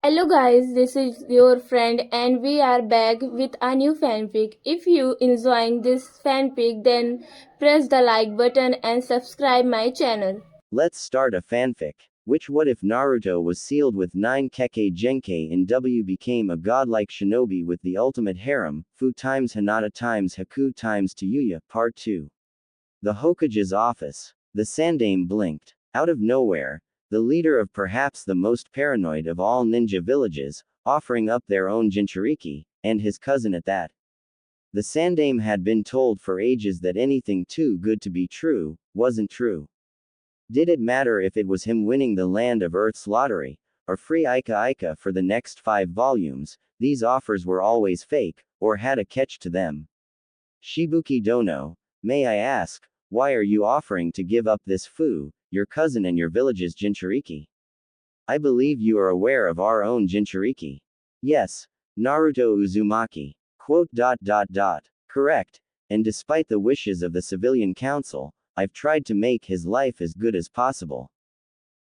Hello guys, this is your friend and we are back with a new fanfic. If you enjoying this fanfic then press the like button and subscribe my channel. Let's start a fanfic. Which what if Naruto was sealed with 9 Kekkei Genkai and W became a godlike shinobi with the ultimate harem, Fuu times Hinata times Haku times Tayuya, Part 2. The Hokage's office. The Sandame blinked. Out of nowhere, the leader of perhaps the most paranoid of all ninja villages, offering up their own Jinchuriki, and his cousin at that. The Sandame had been told for ages that anything too good to be true, wasn't true. Did it matter if it was him winning the Land of Earth's lottery, or free Ika Ika for the next 5 volumes, these offers were always fake, or had a catch to them. Shibuki Dono, may I ask, why are you offering to give up this Fu, your cousin and your village's Jinchuriki? I believe you are aware of our own Jinchuriki. Yes, Naruto Uzumaki. Quote. Correct, and despite the wishes of the civilian council, I've tried to make his life as good as possible.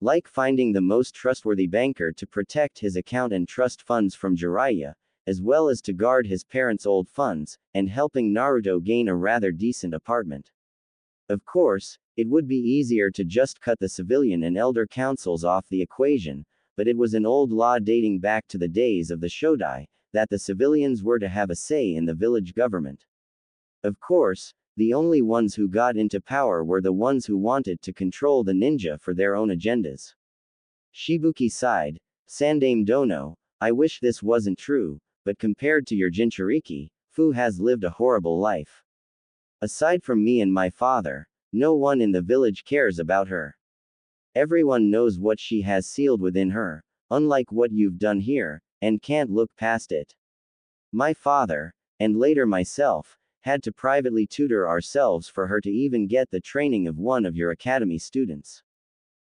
Like finding the most trustworthy banker to protect his account and trust funds from Jiraiya, as well as to guard his parents' old funds, and helping Naruto gain a rather decent apartment. Of course, it would be easier to just cut the civilian and elder councils off the equation, but it was an old law dating back to the days of the Shodai, that the civilians were to have a say in the village government. Of course, the only ones who got into power were the ones who wanted to control the ninja for their own agendas. Shibuki sighed. Sandame Dono, I wish this wasn't true, but compared to your Jinchuriki, Fu has lived a horrible life. Aside from me and my father, no one in the village cares about her. Everyone knows what she has sealed within her, unlike what you've done here, and can't look past it. My father, and later myself, had to privately tutor ourselves for her to even get the training of one of your academy students.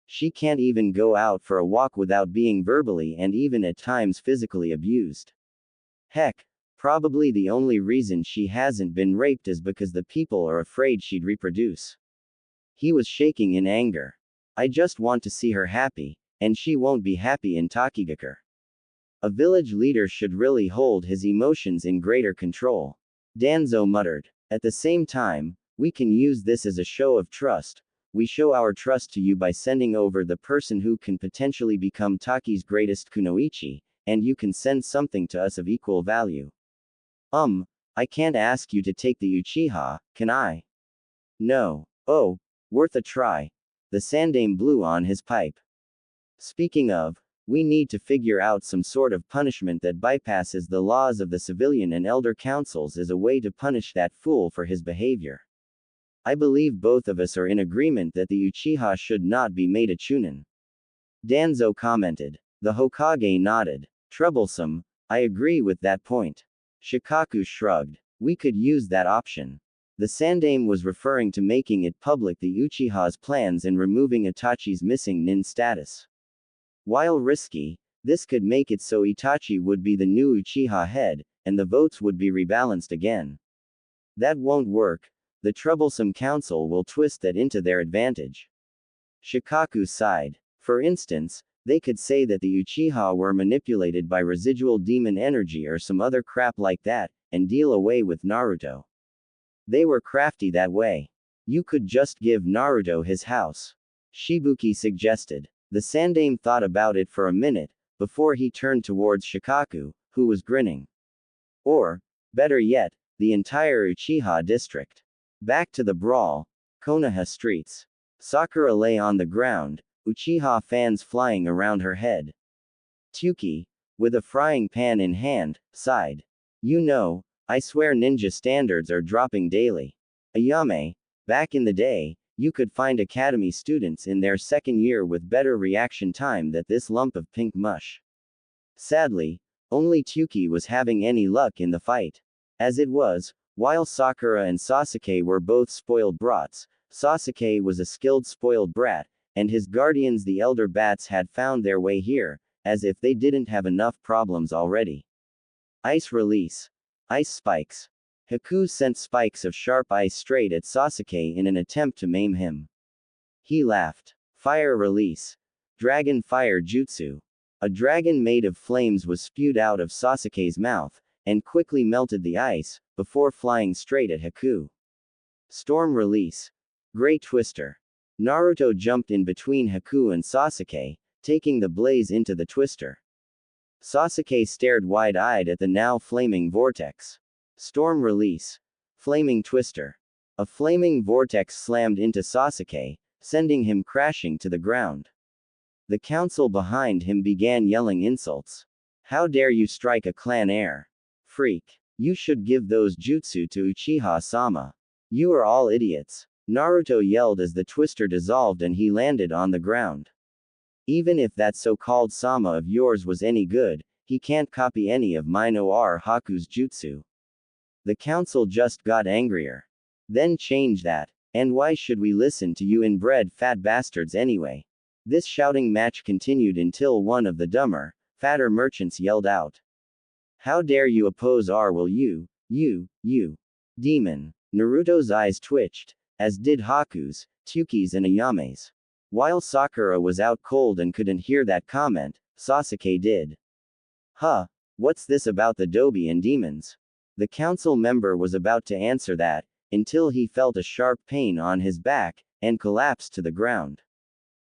She can't even go out for a walk without being verbally and even at times physically abused. Heck, probably the only reason she hasn't been raped is because the people are afraid she'd reproduce. He was shaking in anger. I just want to see her happy, and she won't be happy in Takigakure. A village leader should really hold his emotions in greater control. Danzo muttered. At the same time, we can use this as a show of trust. We show our trust to you by sending over the person who can potentially become Taki's greatest kunoichi, and you can send something to us of equal value. I can't ask you to take the Uchiha, can I? No. Oh, worth a try. The Sandame blew on his pipe. Speaking of, we need to figure out some sort of punishment that bypasses the laws of the civilian and elder councils as a way to punish that fool for his behavior. I believe both of us are in agreement that the Uchiha should not be made a chunin. Danzo commented. The Hokage nodded. Troublesome, I agree with that point. Shikaku shrugged. We could use that option. The Sandame was referring to making it public the Uchiha's plans and removing Itachi's missing nin status. While risky, this could make it so Itachi would be the new Uchiha head, and the votes would be rebalanced again. That won't work. The troublesome council will twist that into their advantage. Shikaku sighed. For instance, they could say that the Uchiha were manipulated by residual demon energy or some other crap like that, and deal away with Naruto. They were crafty that way. You could just give Naruto his house. Shibuki suggested. The Sandame thought about it for a minute, before he turned towards Shikaku, who was grinning. Or, better yet, the entire Uchiha district. Back to the brawl. Konoha streets. Sakura lay on the ground, Uchiha fans flying around her head. Tuki, with a frying pan in hand, sighed. You know, I swear ninja standards are dropping daily. Ayame, back in the day, you could find academy students in their second year with better reaction time than this lump of pink mush. Sadly, only Tuki was having any luck in the fight. As it was, while Sakura and Sasuke were both spoiled brats, Sasuke was a skilled spoiled brat, and his guardians the elder bats had found their way here, as if they didn't have enough problems already. Ice release. Ice spikes. Haku sent spikes of sharp ice straight at Sasuke in an attempt to maim him. He laughed. Fire release. Dragon fire jutsu. A dragon made of flames was spewed out of Sasuke's mouth, and quickly melted the ice, before flying straight at Haku. Storm release. Great Twister. Naruto jumped in between Haku and Sasuke, taking the blaze into the twister. Sasuke stared wide-eyed at the now flaming vortex. Storm release. Flaming twister. A flaming vortex slammed into Sasuke, sending him crashing to the ground. The council behind him began yelling insults. How dare you strike a clan heir? Freak. You should give those jutsu to Uchiha-sama. You are all idiots. Naruto yelled as the twister dissolved and he landed on the ground. Even if that so-called Sama of yours was any good, he can't copy any of mine or Haku's jutsu. The council just got angrier. Then change that. And why should we listen to you inbred fat bastards anyway? This shouting match continued until one of the dumber, fatter merchants yelled out. How dare you oppose our will you, demon. Naruto's eyes twitched, as did Haku's, Tsuki's and Ayame's. While Sakura was out cold and couldn't hear that comment, Sasuke did. Huh, what's this about the Dobi and demons? The council member was about to answer that, until he felt a sharp pain on his back, and collapsed to the ground.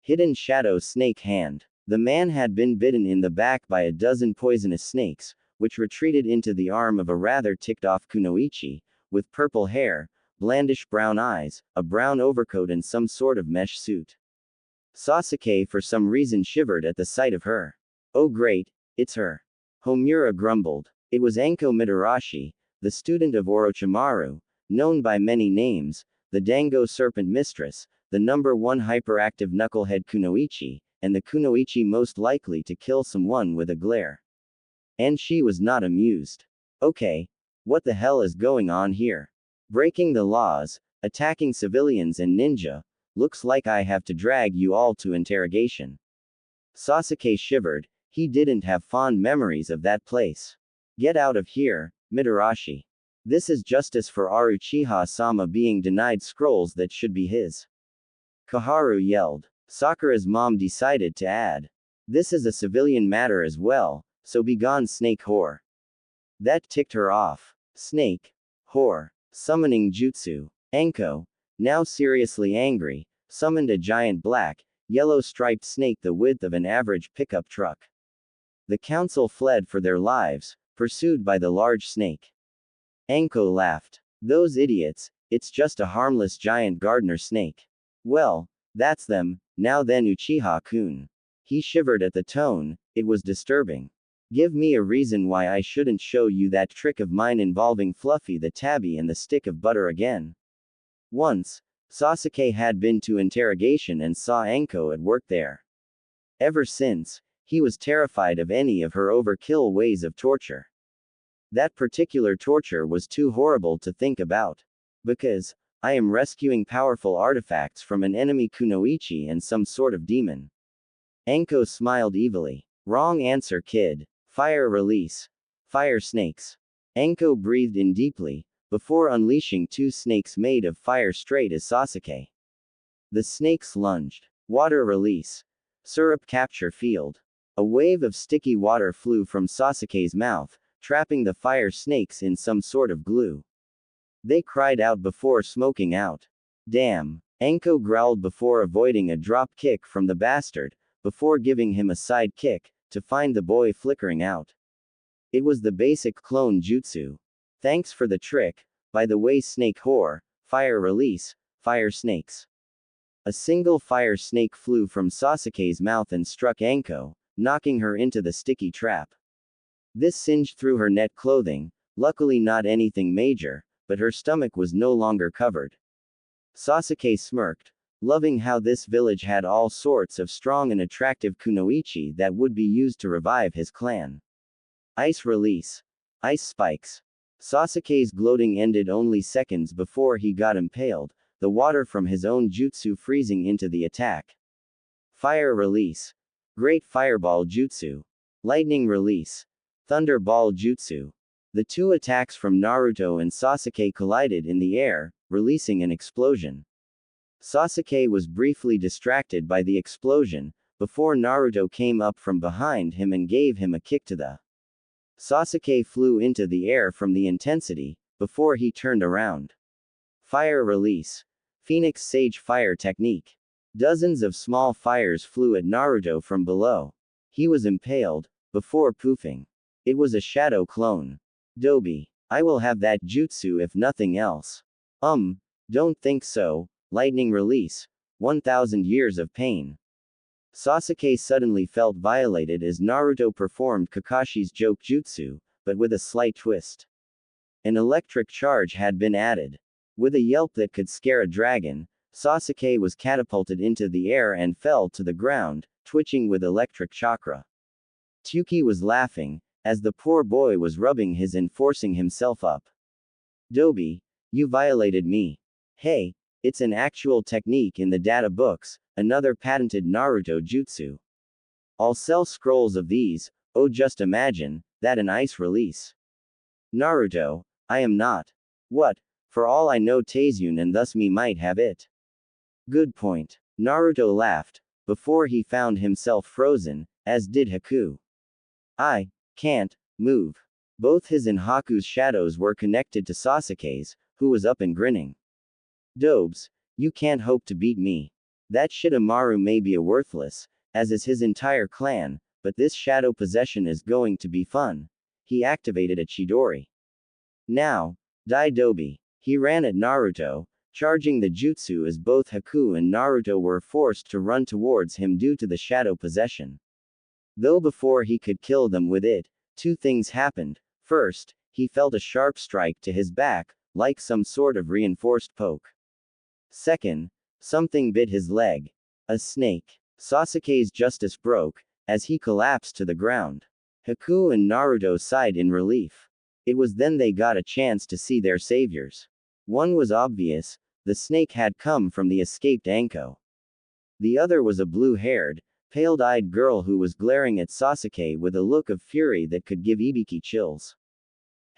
Hidden Shadow Snake Hand. The man had been bitten in the back by a dozen poisonous snakes, which retreated into the arm of a rather ticked-off kunoichi, with purple hair, blandish brown eyes, a brown overcoat and some sort of mesh suit. Sasuke for some reason shivered at the sight of her. Oh great, it's her. Homura grumbled. It was Anko Mitarashi, the student of Orochimaru, known by many names, the Dango Serpent Mistress, the #1 hyperactive knucklehead kunoichi, and the kunoichi most likely to kill someone with a glare. And she was not amused. Okay, what the hell is going on here? Breaking the laws, attacking civilians and ninja, looks like I have to drag you all to interrogation. Sasuke shivered, he didn't have fond memories of that place. Get out of here, Mitarashi. This is justice for our Uchiha-sama being denied scrolls that should be his. Kaharu yelled. Sakura's mom decided to add. This is a civilian matter as well, so be gone snake whore. That ticked her off. Snake. Whore. Summoning jutsu. Anko, now seriously angry, summoned a giant black, yellow-striped snake the width of an average pickup truck. The council fled for their lives, pursued by the large snake. Anko laughed. Those idiots, it's just a harmless giant gardener snake. Well, that's them, now then Uchiha-kun. He shivered at the tone, it was disturbing. Give me a reason why I shouldn't show you that trick of mine involving Fluffy the tabby and the stick of butter again. Once, Sasuke had been to interrogation and saw Anko at work there. Ever since, he was terrified of any of her overkill ways of torture. That particular torture was too horrible to think about. Because, I am rescuing powerful artifacts from an enemy kunoichi and some sort of demon. Anko smiled evilly. Wrong answer, kid. Fire release. Fire snakes. Anko breathed in deeply, before unleashing two snakes made of fire straight as Sasuke. The snakes lunged. Water release. Syrup capture field. A wave of sticky water flew from Sasuke's mouth, trapping the fire snakes in some sort of glue. They cried out before smoking out. Damn. Anko growled before avoiding a drop kick from the bastard, before giving him a side kick, to find the boy flickering out. It was the basic clone jutsu. Thanks for the trick, by the way snake whore, fire release, fire snakes. A single fire snake flew from Sasuke's mouth and struck Anko, knocking her into the sticky trap. This singed through her net clothing, luckily not anything major, but her stomach was no longer covered. Sasuke smirked, loving how this village had all sorts of strong and attractive kunoichi that would be used to revive his clan. Ice release. Ice spikes. Sasuke's gloating ended only seconds before he got impaled, the water from his own jutsu freezing into the attack. Fire release. Great Fireball Jutsu. Lightning release. Thunder Ball Jutsu. The two attacks from Naruto and Sasuke collided in the air, releasing an explosion. Sasuke was briefly distracted by the explosion, before Naruto came up from behind him and gave him a kick to the. Sasuke flew into the air from the intensity, before he turned around. Fire release. Phoenix Sage Fire Technique. Dozens of small fires flew at Naruto from below. He was impaled, before poofing. It was a shadow clone. Dobi. I will have that jutsu if nothing else. Don't think so. Lightning release. 1000 years of pain. Sasuke suddenly felt violated as Naruto performed Kakashi's joke jutsu, but with a slight twist. An electric charge had been added. With a yelp that could scare a dragon, Sasuke was catapulted into the air and fell to the ground, twitching with electric chakra. Tuki was laughing, as the poor boy was rubbing his and forcing himself up. Dobi, you violated me. Hey, it's an actual technique in the data books, another patented Naruto jutsu. I'll sell scrolls of these, oh just imagine, that an ice release. Naruto, I am not. What? For all I know Taizun and thus me might have it. Good point. Naruto laughed, before he found himself frozen, as did Haku. I can't move. Both his and Haku's shadows were connected to Sasuke's, who was up and grinning. Dobes, you can't hope to beat me. That Shitamaru may be a worthless, as is his entire clan, but this shadow possession is going to be fun. He activated a Chidori. Now, Dai Dobi. He ran at Naruto, charging the jutsu as both Haku and Naruto were forced to run towards him due to the shadow possession. Though before he could kill them with it, two things happened. First, he felt a sharp strike to his back, like some sort of reinforced poke. Second, something bit his leg. A snake. Sasuke's justice broke, as he collapsed to the ground. Haku and Naruto sighed in relief. It was then they got a chance to see their saviors. One was obvious, the snake had come from the escaped Anko. The other was a blue-haired, pale-eyed girl who was glaring at Sasuke with a look of fury that could give Ibiki chills.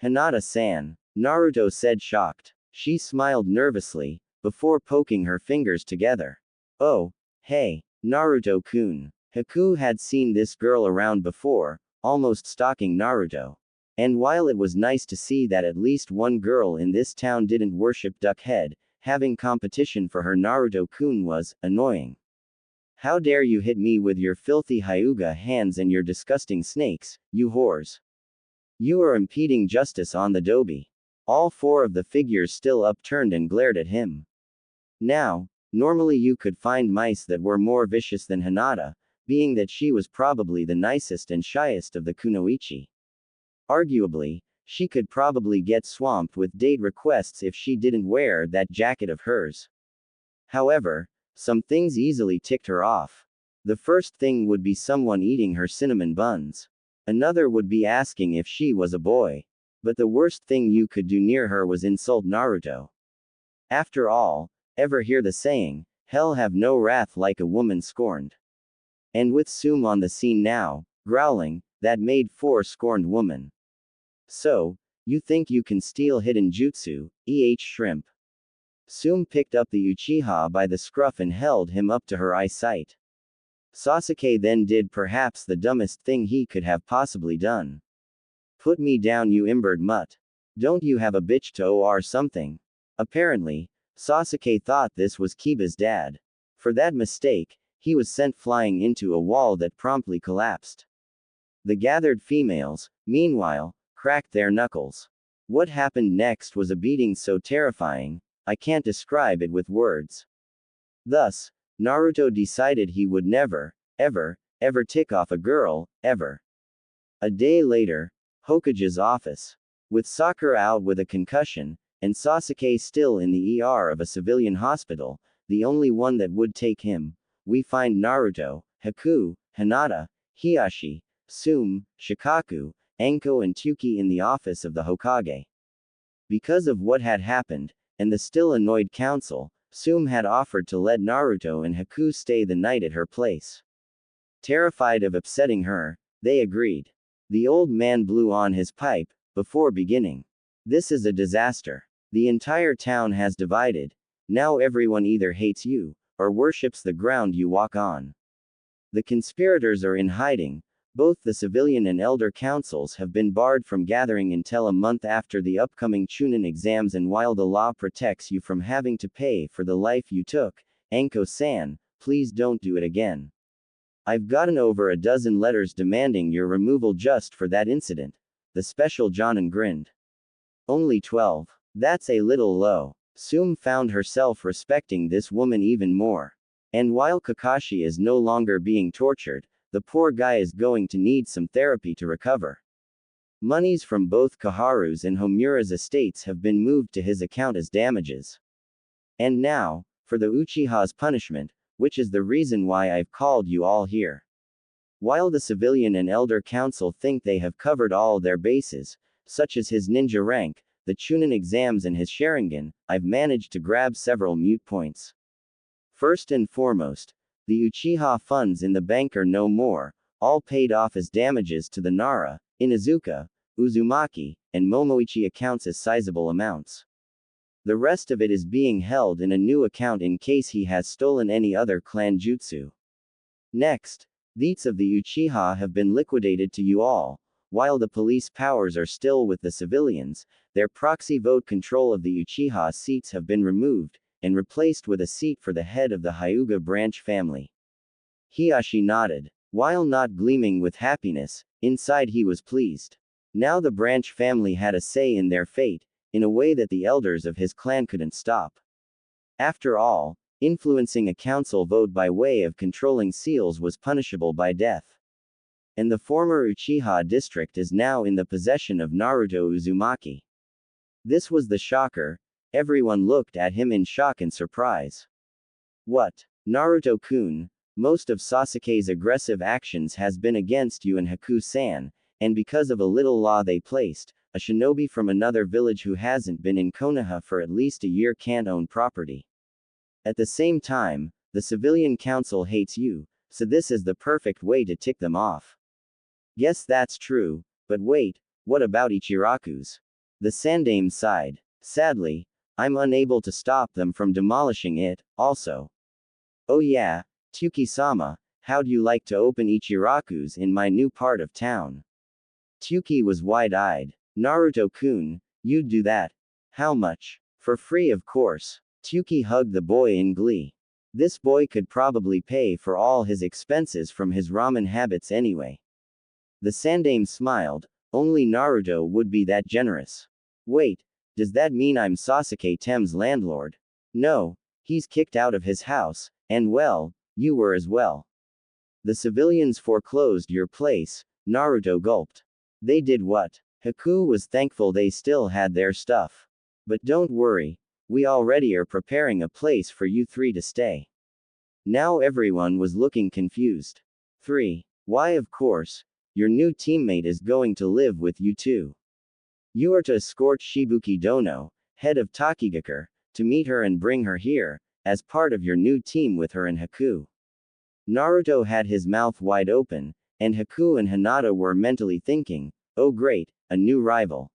Hinata-san, Naruto said shocked. She smiled nervously, before poking her fingers together. Oh, hey, Naruto-kun. Haku had seen this girl around before, almost stalking Naruto. And while it was nice to see that at least one girl in this town didn't worship Duckhead, having competition for her Naruto-kun was annoying. How dare you hit me with your filthy Hyuga hands and your disgusting snakes, you whores. You are impeding justice on the Dobi. All four of the figures still upturned and glared at him. Now, normally you could find mice that were more vicious than Hinata, being that she was probably the nicest and shyest of the kunoichi. Arguably, she could probably get swamped with date requests if she didn't wear that jacket of hers. However, some things easily ticked her off. The first thing would be someone eating her cinnamon buns. Another would be asking if she was a boy. But the worst thing you could do near her was insult Naruto. After all, ever hear the saying, hell have no wrath like a woman scorned. And with Sum on the scene now, growling, that made for scorned woman. So, you think you can steal hidden jutsu, shrimp. Sum picked up the Uchiha by the scruff and held him up to her eyesight. Sasuke then did perhaps the dumbest thing he could have possibly done. Put me down you imbird mutt. Don't you have a bitch to or something? Apparently, Sasuke thought this was Kiba's dad. For that mistake, he was sent flying into a wall that promptly collapsed. The gathered females, meanwhile, cracked their knuckles. What happened next was a beating so terrifying, I can't describe it with words. Thus, Naruto decided he would never, ever tick off a girl, ever. A day later, Hokage's office. With Sakura out with a concussion, and Sasuke still in the ER of a civilian hospital, the only one that would take him, we find Naruto, Haku, Hinata, Hiashi, Sum, Shikaku, Anko and Tuki in the office of the Hokage. Because of what had happened, and the still annoyed council, Sum had offered to let Naruto and Haku stay the night at her place. Terrified of upsetting her, they agreed. The old man blew on his pipe, before beginning. This is a disaster. The entire town has divided. Now everyone either hates you, or worships the ground you walk on. The conspirators are in hiding. Both the civilian and elder councils have been barred from gathering until a month after the upcoming Chunin exams, and while the law protects you from having to pay for the life you took, Anko-san, please don't do it again. I've gotten over a dozen letters demanding your removal just for that incident. The special Jonin grinned. Only 12. That's a little low. Sum found herself respecting this woman even more. And while Kakashi is no longer being tortured, the poor guy is going to need some therapy to recover. Monies from both Kaharu's and Homura's estates have been moved to his account as damages. And now, for the Uchiha's punishment, which is the reason why I've called you all here. While the civilian and elder council think they have covered all their bases, such as his ninja rank, the Chunin exams and his Sharingan, I've managed to grab several mute points. First and foremost, the Uchiha funds in the bank are no more, all paid off as damages to the Nara, Inuzuka, Uzumaki, and Momoichi accounts as sizable amounts. The rest of it is being held in a new account in case he has stolen any other clan jutsu. Next, deeds of the Uchiha have been liquidated to you all. While the police powers are still with the civilians, their proxy vote control of the Uchiha seats have been removed, and replaced with a seat for the head of the Hyuga branch family. Hiashi nodded. While not gleaming with happiness, inside he was pleased. Now the branch family had a say in their fate, in a way that the elders of his clan couldn't stop. After all, influencing a council vote by way of controlling seals was punishable by death. And the former Uchiha district is now in the possession of Naruto Uzumaki. This was the shocker. Everyone looked at him in shock and surprise. What? Naruto-kun, most of Sasuke's aggressive actions has been against you and Haku-san, and because of a little law they placed, a shinobi from another village who hasn't been in Konoha for at least a year can't own property. At the same time, the civilian council hates you, so this is the perfect way to tick them off. Guess that's true, but wait, what about Ichiraku's? The Sandame sighed. Sadly, I'm unable to stop them from demolishing it, also. Oh yeah, Tuki-sama, how'd you like to open Ichiraku's in my new part of town? Tuki was wide-eyed. Naruto-kun, you'd do that. How much? For free, of course. Tuki hugged the boy in glee. This boy could probably pay for all his expenses from his ramen habits anyway. The Sandame smiled. Only Naruto would be that generous. Wait, does that mean I'm Sasuke Tem's landlord? No, he's kicked out of his house, and well, you were as well. The civilians foreclosed your place, Naruto gulped. They did what? Haku was thankful they still had their stuff. But don't worry, we already are preparing a place for you three to stay. Now everyone was looking confused. 3. Why, of course, your new teammate is going to live with you too. You are to escort Shibuki Dono, head of Takigakure, to meet her and bring her here, as part of your new team with her and Haku. Naruto had his mouth wide open, and Haku and Hinata were mentally thinking, oh great, a new rival.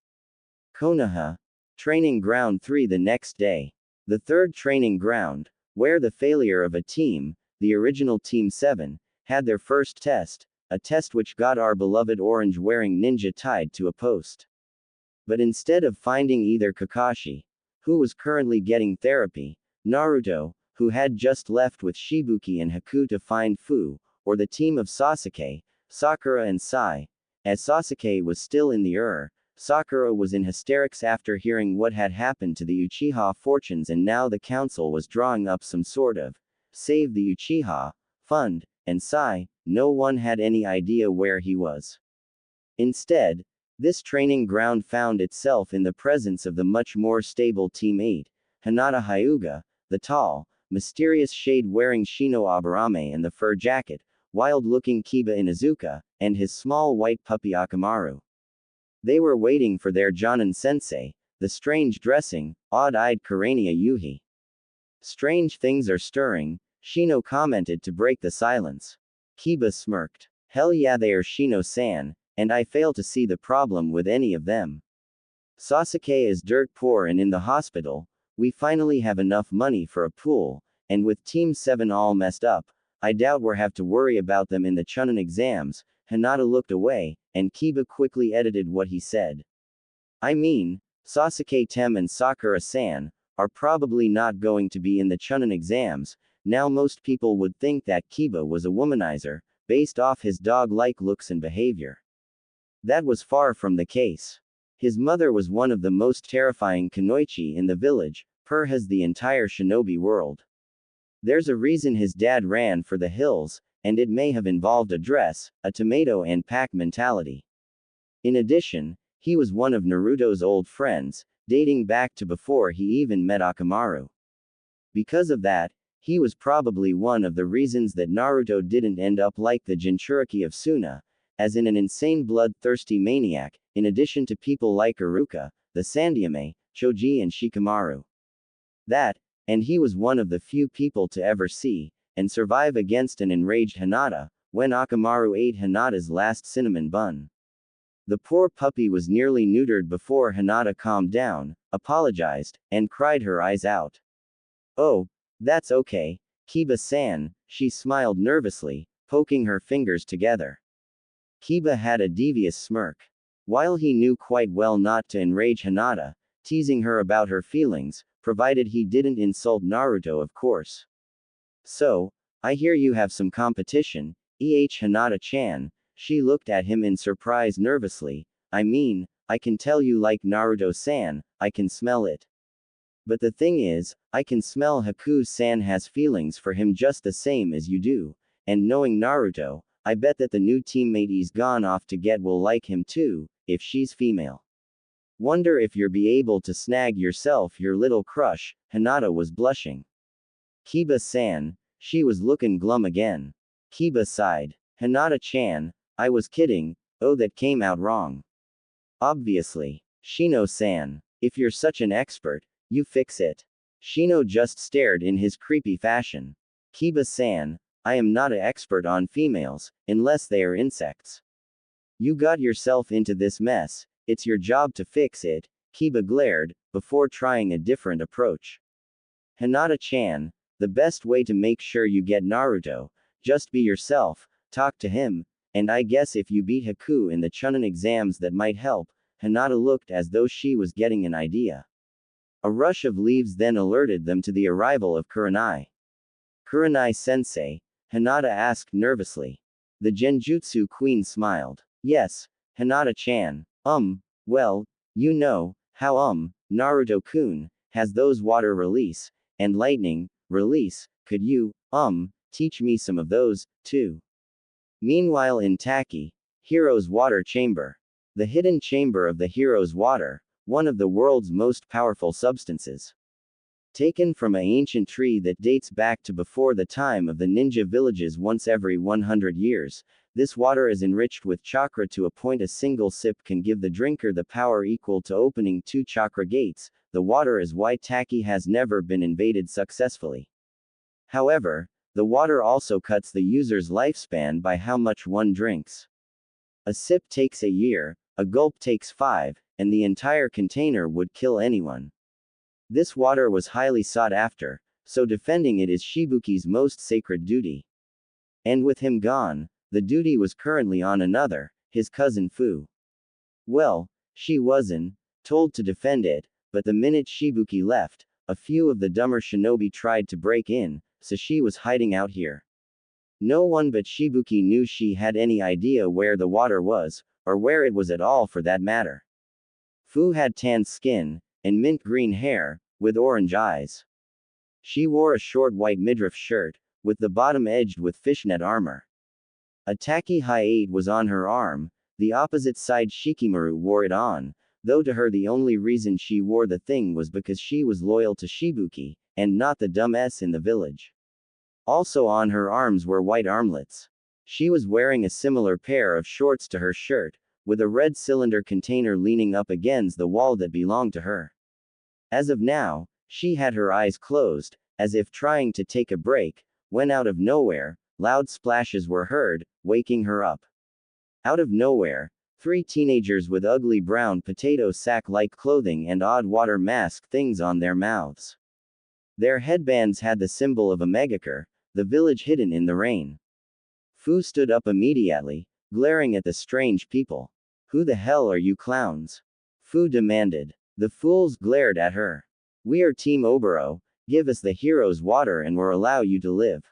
Konoha. Training Ground 3 the next day. The third training ground, where the failure of a team, the original Team 7, had their first test, a test which got our beloved orange-wearing ninja tied to a post. But instead of finding either Kakashi, who was currently getting therapy, Naruto, who had just left with Shibuki and Haku to find Fuu, or the team of Sasuke, Sakura and Sai, as Sasuke was still in the Sakura was in hysterics after hearing what had happened to the Uchiha fortunes, and now the council was drawing up some sort of save the Uchiha fund, and Sai, no one had any idea where he was. Instead, this training ground found itself in the presence of the much more stable Team 8, Hinata Hyuga, the tall, mysterious shade-wearing Shino Aburame and the fur jacket, wild-looking Kiba Inuzuka, and his small white puppy Akamaru. They were waiting for their Jonin-sensei, the strange-dressing, odd-eyed Karania Yuhi. Strange things are stirring, Shino commented to break the silence. Kiba smirked. Hell yeah, they are Shino-san, and I fail to see the problem with any of them. Sasuke is dirt poor and in the hospital. We finally have enough money for a pool, and with Team 7 all messed up, I doubt we'll have to worry about them in the Chunin exams. Hinata looked away, and Kiba quickly edited what he said. I mean, Sasuke-tem and Sakura-san are probably not going to be in the Chunin exams. Now most people would think that Kiba was a womanizer, based off his dog-like looks and behavior. That was far from the case. His mother was one of the most terrifying kunoichi in the village, per has the entire shinobi world. There's a reason his dad ran for the hills, and it may have involved a dress, a tomato and pack mentality. In addition, he was one of Naruto's old friends, dating back to before he even met Akamaru. Because of that, he was probably one of the reasons that Naruto didn't end up like the Jinchuriki of Suna, as in an insane bloodthirsty maniac, in addition to people like Iruka, the Sandyame, Choji and Shikamaru. That, and he was one of the few people to ever see, and survive against an enraged Hinata, when Akamaru ate Hinata's last cinnamon bun. The poor puppy was nearly neutered before Hinata calmed down, apologized, and cried her eyes out. Oh, that's okay, Kiba-san, she smiled nervously, poking her fingers together. Kiba had a devious smirk. While he knew quite well not to enrage Hinata, teasing her about her feelings, provided he didn't insult Naruto of course. So, I hear you have some competition, Hinata-chan, she looked at him in surprise nervously. I mean, I can tell you like Naruto-san, I can smell it. But the thing is, I can smell Haku-san has feelings for him just the same as you do, and knowing Naruto, I bet that the new teammate he's gone off to get will like him too, if she's female. Wonder if you'll be able to snag yourself your little crush. Hinata was blushing. Kiba-san, she was looking glum again. Kiba sighed. Hinata-chan, I was kidding, oh that came out wrong. Obviously. Shino-san, if you're such an expert, you fix it. Shino just stared in his creepy fashion. Kiba-san, I am not an expert on females, unless they are insects. You got yourself into this mess, it's your job to fix it, Kiba glared, before trying a different approach. Hinata-chan, the best way to make sure you get Naruto, just be yourself, talk to him, and I guess if you beat Haku in the Chunin exams that might help. Hinata looked as though she was getting an idea. A rush of leaves then alerted them to the arrival of Kurenai. Kurenai-sensei? Hinata asked nervously. The Genjutsu queen smiled. Yes, Hinata-chan. Well, you know, how Naruto-kun, has those water release, and lightning, release, could you, teach me some of those, too? Meanwhile in Taki, Hero's water chamber. The hidden chamber of the hero's water, one of the world's most powerful substances. Taken from an ancient tree that dates back to before the time of the ninja villages once every 100 years, this water is enriched with chakra to a point a single sip can give the drinker the power equal to opening 2 chakra gates. The water is why Taki has never been invaded successfully. However, the water also cuts the user's lifespan by how much one drinks. A sip takes a year, a gulp takes 5, and the entire container would kill anyone. This water was highly sought after, so defending it is Shibuki's most sacred duty. And with him gone, the duty was currently on another, his cousin Fuu. Well, she wasn't told to defend it, but the minute Shibuki left, a few of the dumber shinobi tried to break in, so she was hiding out here. No one but Shibuki knew she had any idea where the water was, or where it was at all for that matter. Fuu had tan skin, and mint green hair, with orange eyes. She wore a short white midriff shirt, with the bottom edged with fishnet armor. A Taki Hi-8 was on her arm, the opposite side Shikimaru wore it on, though to her the only reason she wore the thing was because she was loyal to Shibuki, and not the dumb S in the village. Also on her arms were white armlets. She was wearing a similar pair of shorts to her shirt, with a red cylinder container leaning up against the wall that belonged to her. As of now, she had her eyes closed, as if trying to take a break, when out of nowhere, loud splashes were heard, waking her up. Out of nowhere, 3 teenagers with ugly brown potato sack-like clothing and odd water mask things on their mouths. Their headbands had the symbol of a megakure, the village hidden in the rain. Fuu stood up immediately, glaring at the strange people. Who the hell are you clowns? Fuu demanded. The fools glared at her. We are Team Obero, give us the hero's water and we'll allow you to live.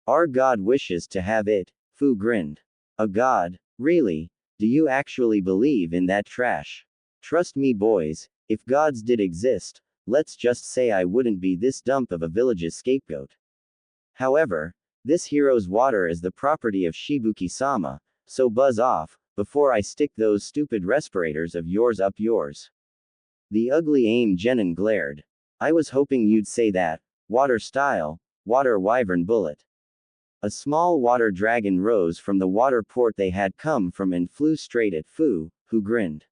Our god wishes to have it, Fuu grinned. A god? Really? Do you actually believe in that trash? Trust me boys, if gods did exist, let's just say I wouldn't be this dump of a village's scapegoat. However, this hero's water is the property of Shibuki-sama, so buzz off, before I stick those stupid respirators of yours up yours. The ugly aim genin glared. I was hoping you'd say that. Water style, water wyvern bullet. A small water dragon rose from the water port they had come from and flew straight at Fuu, who grinned.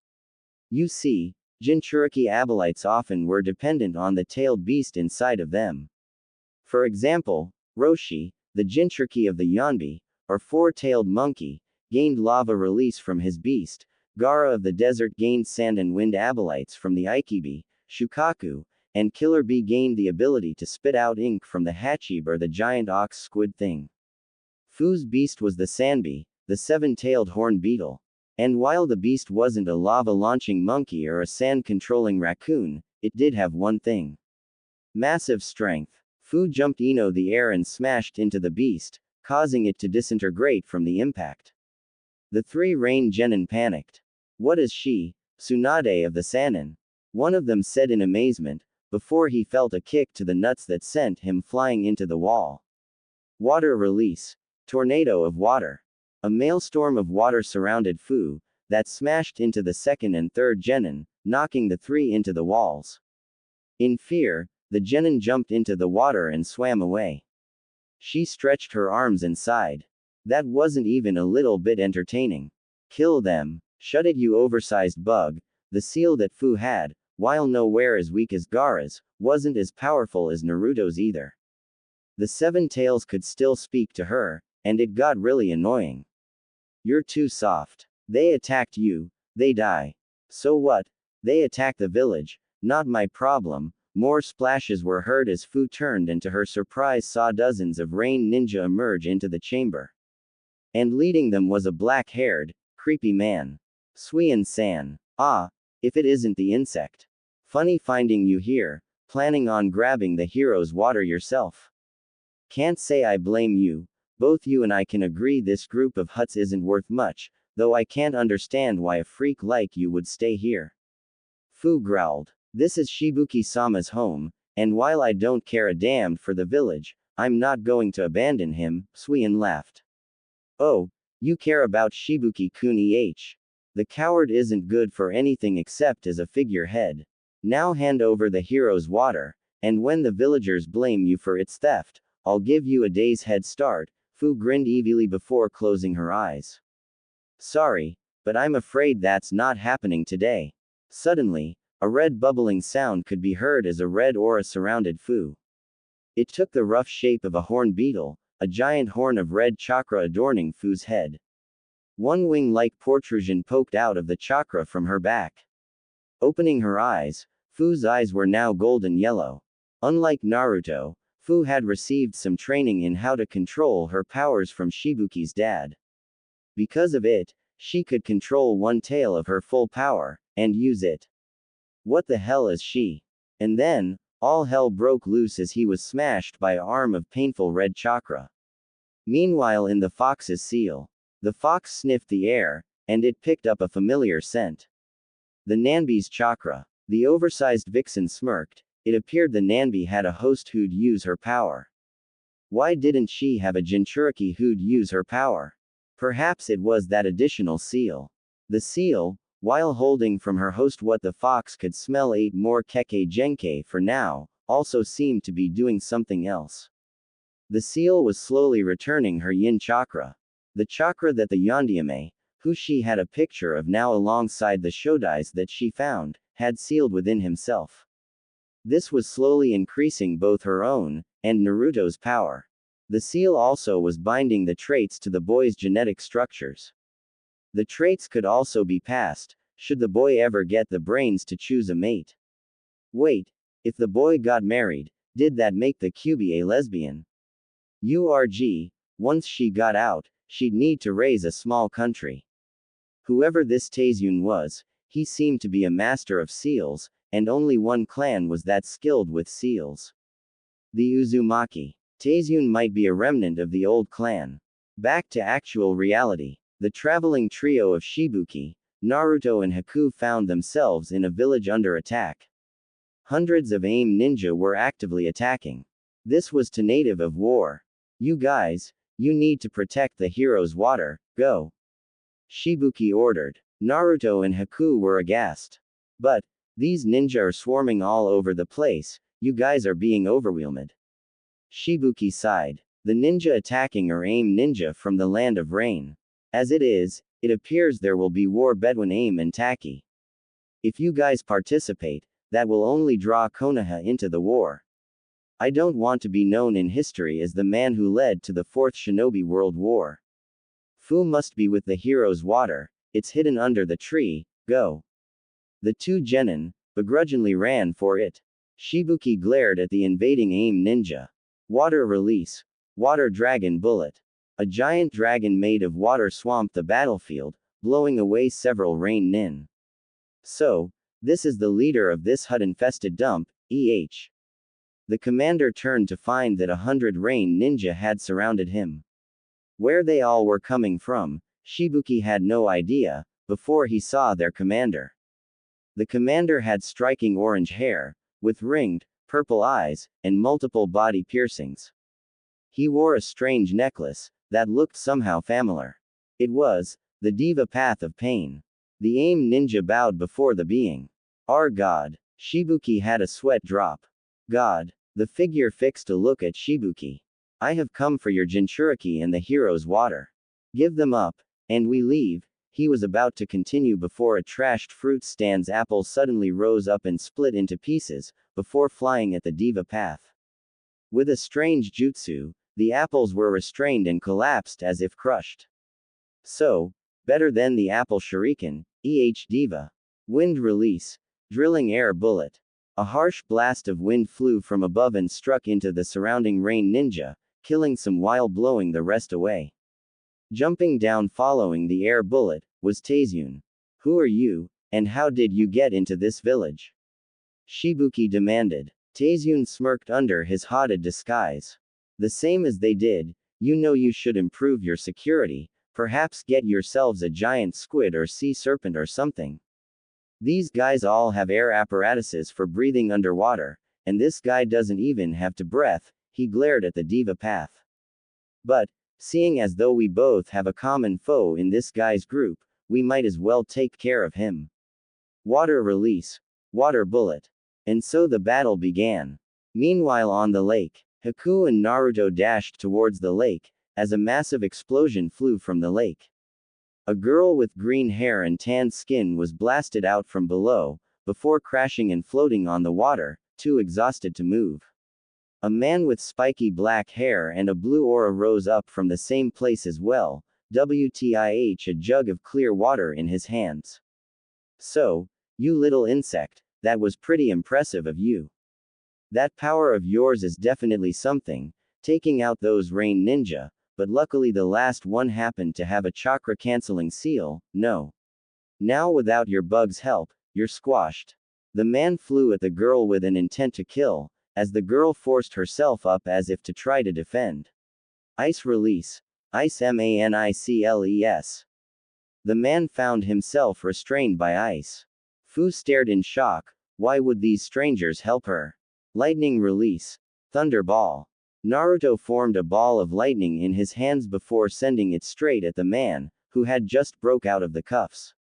You see, Jinchuriki abelites often were dependent on the tailed beast inside of them. For example, Roshi, the Jinchuriki of the Yonbi, or four-tailed monkey, gained lava release from his beast. Gara of the desert gained sand and wind abelites from the Ikibi, Shukaku, and Killer Bee gained the ability to spit out ink from the Hachib or the giant ox squid thing. Fuu's beast was the Sanbi, the seven-tailed horn beetle. And while the beast wasn't a lava-launching monkey or a sand-controlling raccoon, it did have one thing. Massive strength. Fuu jumped the air and smashed into the beast, causing it to disintegrate from the impact. The three rain genin panicked. What is she, Tsunade of the Sannin? One of them said in amazement, before he felt a kick to the nuts that sent him flying into the wall. Water release. Tornado of water. A maelstrom of water surrounded Fuu, that smashed into the second and third genin, knocking the three into the walls. In fear, the genin jumped into the water and swam away. She stretched her arms and sighed. That wasn't even a little bit entertaining. Kill them. Shut it, you oversized bug. The seal that Fuu had, while nowhere as weak as Gaara's, wasn't as powerful as Naruto's either. The seven tails could still speak to her, and it got really annoying. You're too soft. They attacked you, they die. So what? They attack the village, not my problem. More splashes were heard as Fuu turned and to her surprise saw dozens of rain ninja emerge into the chamber. And leading them was a black-haired, creepy man. Suian-san. Ah, if it isn't the insect. Funny finding you here, planning on grabbing the hero's water yourself. Can't say I blame you, both you and I can agree this group of huts isn't worth much, though I can't understand why a freak like you would stay here. Fuu growled. This is Shibuki-sama's home, and while I don't care a damn for the village, I'm not going to abandon him, Suian laughed. Oh, you care about Shibuki-kun The coward isn't good for anything except as a figurehead. Now hand over the hero's water, and when the villagers blame you for its theft, I'll give you a day's head start, Fuu grinned evilly before closing her eyes. Sorry, but I'm afraid that's not happening today. Suddenly, a red bubbling sound could be heard as a red aura surrounded Fuu. It took the rough shape of a horn beetle, a giant horn of red chakra adorning Fuu's head. One wing-like protrusion poked out of the chakra from her back. Opening her eyes, Fuu's eyes were now golden yellow. Unlike Naruto, Fuu had received some training in how to control her powers from Shibuki's dad. Because of it, she could control one tail of her full power, and use it. What the hell is she? And then, all hell broke loose as he was smashed by an arm of painful red chakra. Meanwhile in the fox's seal. The fox sniffed the air, and it picked up a familiar scent. The Nanbi's chakra. The oversized vixen smirked. It appeared the Nanbi had a host who'd use her power. Why didn't she have a Jinchuriki who'd use her power? Perhaps it was that additional seal. The seal, while holding from her host what the fox could smell 8 more Kekkei Genkai for now, also seemed to be doing something else. The seal was slowly returning her yin chakra. The chakra that the Yondiame, who she had a picture of now alongside the shodais that she found, had sealed within himself. This was slowly increasing both her own, and Naruto's power. The seal also was binding the traits to the boy's genetic structures. The traits could also be passed, should the boy ever get the brains to choose a mate. Wait, if the boy got married, did that make the Kyuubi a lesbian? Once she got out, she'd need to raise a small country. Whoever this Taizun was, he seemed to be a master of seals, and only one clan was that skilled with seals. The Uzumaki. Taizun might be a remnant of the old clan. Back to actual reality. The traveling trio of Shibuki, Naruto and Haku found themselves in a village under attack. Hundreds of AIM ninja were actively attacking. This was to native of war. You guys, you need to protect the hero's water, go. Shibuki ordered. Naruto and Haku were aghast. But, these ninja are swarming all over the place, you guys are being overwhelmed. Shibuki sighed. The ninja attacking are AIM ninja from the land of rain. As it is, it appears there will be war between AIM and Taki. If you guys participate, that will only draw Konoha into the war. I don't want to be known in history as the man who led to the Fourth Shinobi World War. Fu must be with the hero's water, it's hidden under the tree, go. The two genin, begrudgingly ran for it. Shibuki glared at the invading AIM ninja. Water release. Water dragon bullet. A giant dragon made of water swamped the battlefield, blowing away several rain nin. So, this is the leader of this hut-infested dump, E.H. The commander turned to find that 100 rain ninja had surrounded him. Where they all were coming from, Shibuki had no idea, before he saw their commander. The commander had striking orange hair, with ringed, purple eyes, and multiple body piercings. He wore a strange necklace, that looked somehow familiar. It was, the Diva Path of Pain. The AIM ninja bowed before the being. Our god. Shibuki had a sweat drop. God. The figure fixed a look at Shibuki. I have come for your Jinchuriki and the hero's water. Give them up, and we leave. He was about to continue before a trashed fruit stand's apple suddenly rose up and split into pieces, before flying at the Diva Path. With a strange jutsu, the apples were restrained and collapsed as if crushed. So, better than the apple shuriken, E.H. Diva. Wind release. Drilling air bullet. A harsh blast of wind flew from above and struck into the surrounding rain ninja, killing some while blowing the rest away. Jumping down following the air bullet, was Taizun. Who are you, and how did you get into this village? Shibuki demanded. Taizun smirked under his haunted disguise. The same as they did, you know you should improve your security, perhaps get yourselves a giant squid or sea serpent or something. These guys all have air apparatuses for breathing underwater, and this guy doesn't even have to breath, he glared at the Diva Path. But, seeing as though we both have a common foe in this guy's group, we might as well take care of him. Water release. Water bullet. And so the battle began. Meanwhile on the lake, Haku and Naruto dashed towards the lake, as a massive explosion flew from the lake. A girl with green hair and tanned skin was blasted out from below, before crashing and floating on the water, too exhausted to move. A man with spiky black hair and a blue aura rose up from the same place as well, WTIH, a jug of clear water in his hands. So, you little insect, that was pretty impressive of you. That power of yours is definitely something, taking out those rain ninja, but luckily the last one happened to have a chakra-canceling seal, no. Now without your bug's help, you're squashed. The man flew at the girl with an intent to kill, as the girl forced herself up as if to try to defend. Ice release. Ice manicles. The man found himself restrained by ice. Fu stared in shock. Why would these strangers help her? Lightning release. Thunder ball. Naruto formed a ball of lightning in his hands before sending it straight at the man, who had just broke out of the cuffs.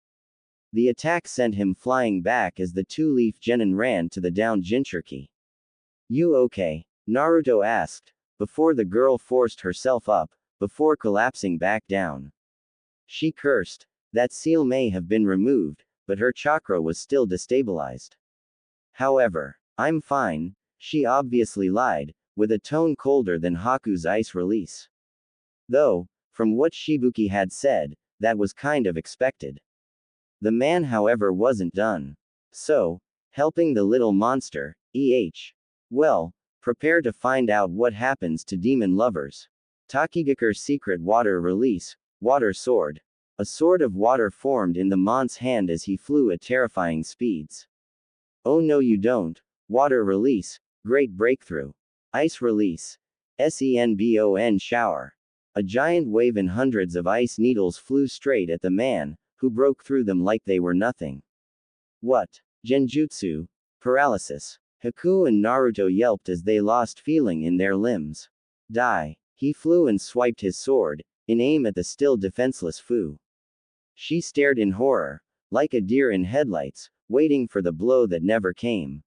The attack sent him flying back as the two-leaf genin ran to the downed Jinchuriki. You okay? Naruto asked, before the girl forced herself up, before collapsing back down. She cursed. That seal may have been removed, but her chakra was still destabilized. However, I'm fine, she obviously lied, with a tone colder than Haku's ice release. Though, from what Shibuki had said, that was kind of expected. The man however wasn't done. So, helping the little monster, E.H. Well, Prepare to find out what happens to demon lovers. Takigakure's secret water release, water sword. A sword of water formed in the mont's hand as he flew at terrifying speeds. Oh no you don't. Water release, great breakthrough. Ice release. Senbon shower. A giant wave and hundreds of ice needles flew straight at the man, who broke through them like they were nothing. What? Genjutsu. Paralysis. Haku and Naruto yelped as they lost feeling in their limbs. Die. He flew and swiped his sword, in aim at the still defenseless Fuu. She stared in horror, like a deer in headlights, waiting for the blow that never came.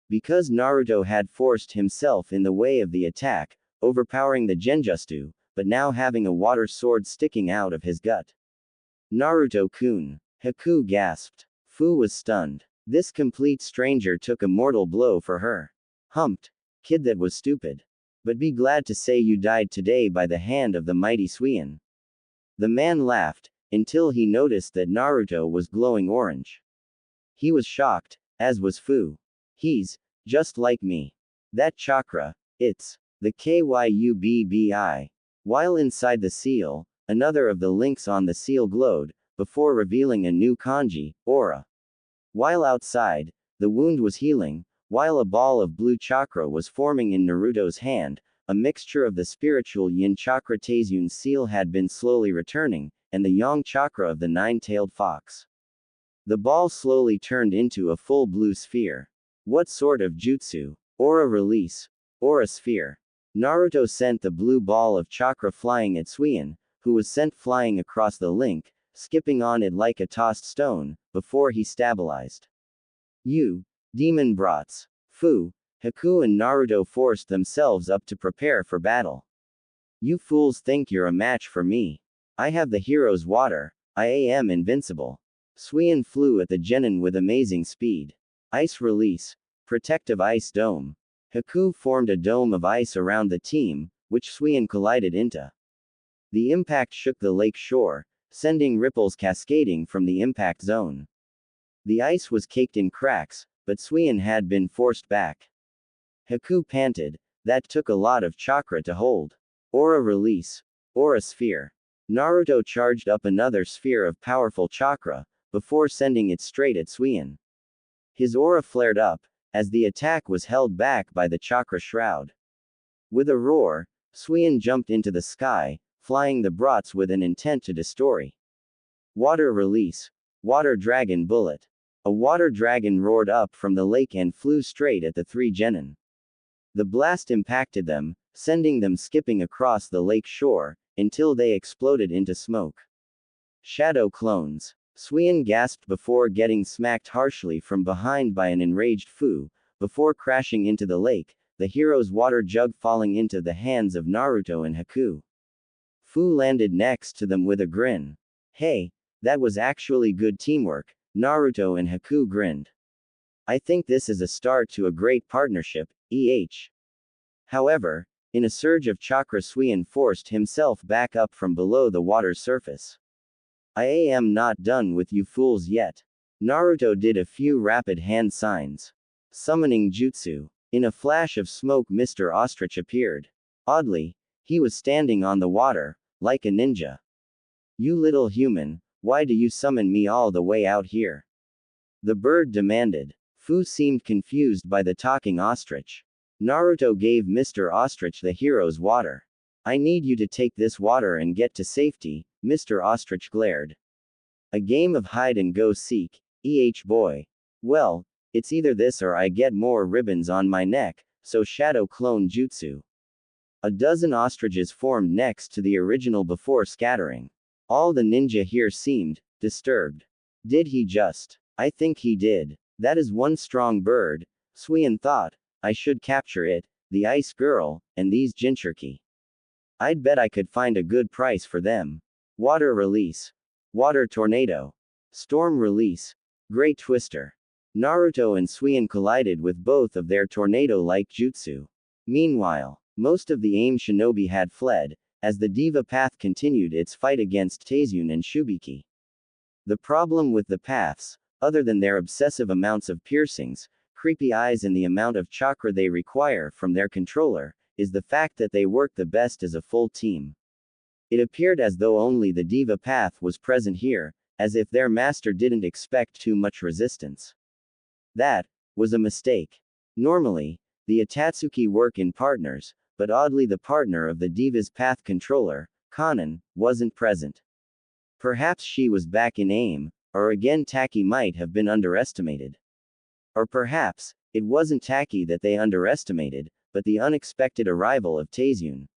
Because Naruto had forced himself in the way of the attack, overpowering the Genjutsu, but now having a water sword sticking out of his gut. Naruto-kun. Haku gasped. Fuu was stunned. This complete stranger took a mortal blow for her. Humped. Kid, that was stupid. But be glad to say you died today by the hand of the mighty Suian. The man laughed, until he noticed that Naruto was glowing orange. He was shocked, as was Fuu. He's just like me. That chakra, it's the Kyubbi. While inside the seal, another of the links on the seal glowed, before revealing a new kanji, aura. While outside, the wound was healing, while a ball of blue chakra was forming in Naruto's hand, a mixture of the spiritual yin chakra Taizun's seal had been slowly returning, and the yang chakra of the nine-tailed fox. The ball slowly turned into a full blue sphere. What sort of jutsu? Aura release. Aura sphere. Naruto sent the blue ball of chakra flying at Suian, who was sent flying across the link, skipping on it like a tossed stone, before he stabilized. You, demon brats. Fuu, Haku and Naruto forced themselves up to prepare for battle. You fools think you're a match for me. I have the hero's water, I am invincible. Suian flew at the genin with amazing speed. Ice release. Protective ice dome. Haku formed a dome of ice around the team, which Suian collided into. The impact shook the lake shore, sending ripples cascading from the impact zone. The ice was caked in cracks, but Suian had been forced back. Haku panted. That took a lot of chakra to hold. Aura release. Aura sphere. Naruto charged up another sphere of powerful chakra, before sending it straight at Suian. His aura flared up, as the attack was held back by the chakra shroud. With a roar, Suian jumped into the sky, flying the brats with an intent to destroy. Water release. Water dragon bullet. A water dragon roared up from the lake and flew straight at the three genin. The blast impacted them, sending them skipping across the lake shore, until they exploded into smoke. Shadow clones. Suian gasped before getting smacked harshly from behind by an enraged Fuu, before crashing into the lake, the hero's water jug falling into the hands of Naruto and Haku. Fuu landed next to them with a grin. Hey, that was actually good teamwork, Naruto and Haku grinned. I think this is a start to a great partnership, However, in a surge of chakra Suian forced himself back up from below the water's surface. I am not done with you fools yet. Naruto did a few rapid hand signs. Summoning jutsu. In a flash of smoke Mr. Ostrich appeared. Oddly, he was standing on the water, like a ninja. You little human, why do you summon me all the way out here? The bird demanded. Fuu seemed confused by the talking ostrich. Naruto gave Mr. Ostrich the hero's water. I need you to take this water and get to safety, Mr. Ostrich glared. A game of hide and go seek, boy. Well, it's either this or I get more ribbons on my neck, so shadow clone jutsu. A dozen ostriches formed next to the original before scattering. All the ninja here seemed disturbed. Did he just? I think he did. That is one strong bird, Suian thought. I should capture it, the ice girl, and these jinchuriki. I'd bet I could find a good price for them. Water release. Water tornado. Storm release. Great twister. Naruto and Suian collided with both of their tornado-like jutsu. Meanwhile, most of the AIM shinobi had fled, as the Diva Path continued its fight against Taizun and Shubiki. The problem with the paths, other than their obsessive amounts of piercings, creepy eyes and the amount of chakra they require from their controller, is the fact that they work the best as a full team. It appeared as though only the Diva path was present here, as if their master didn't expect too much resistance. That was a mistake. Normally, the Atatsuki work in partners, but oddly the partner of the Diva's path controller, Kanan, wasn't present. Perhaps she was back in aim, or again Taki might have been underestimated. Or perhaps, it wasn't Taki that they underestimated, but the unexpected arrival of Taizune.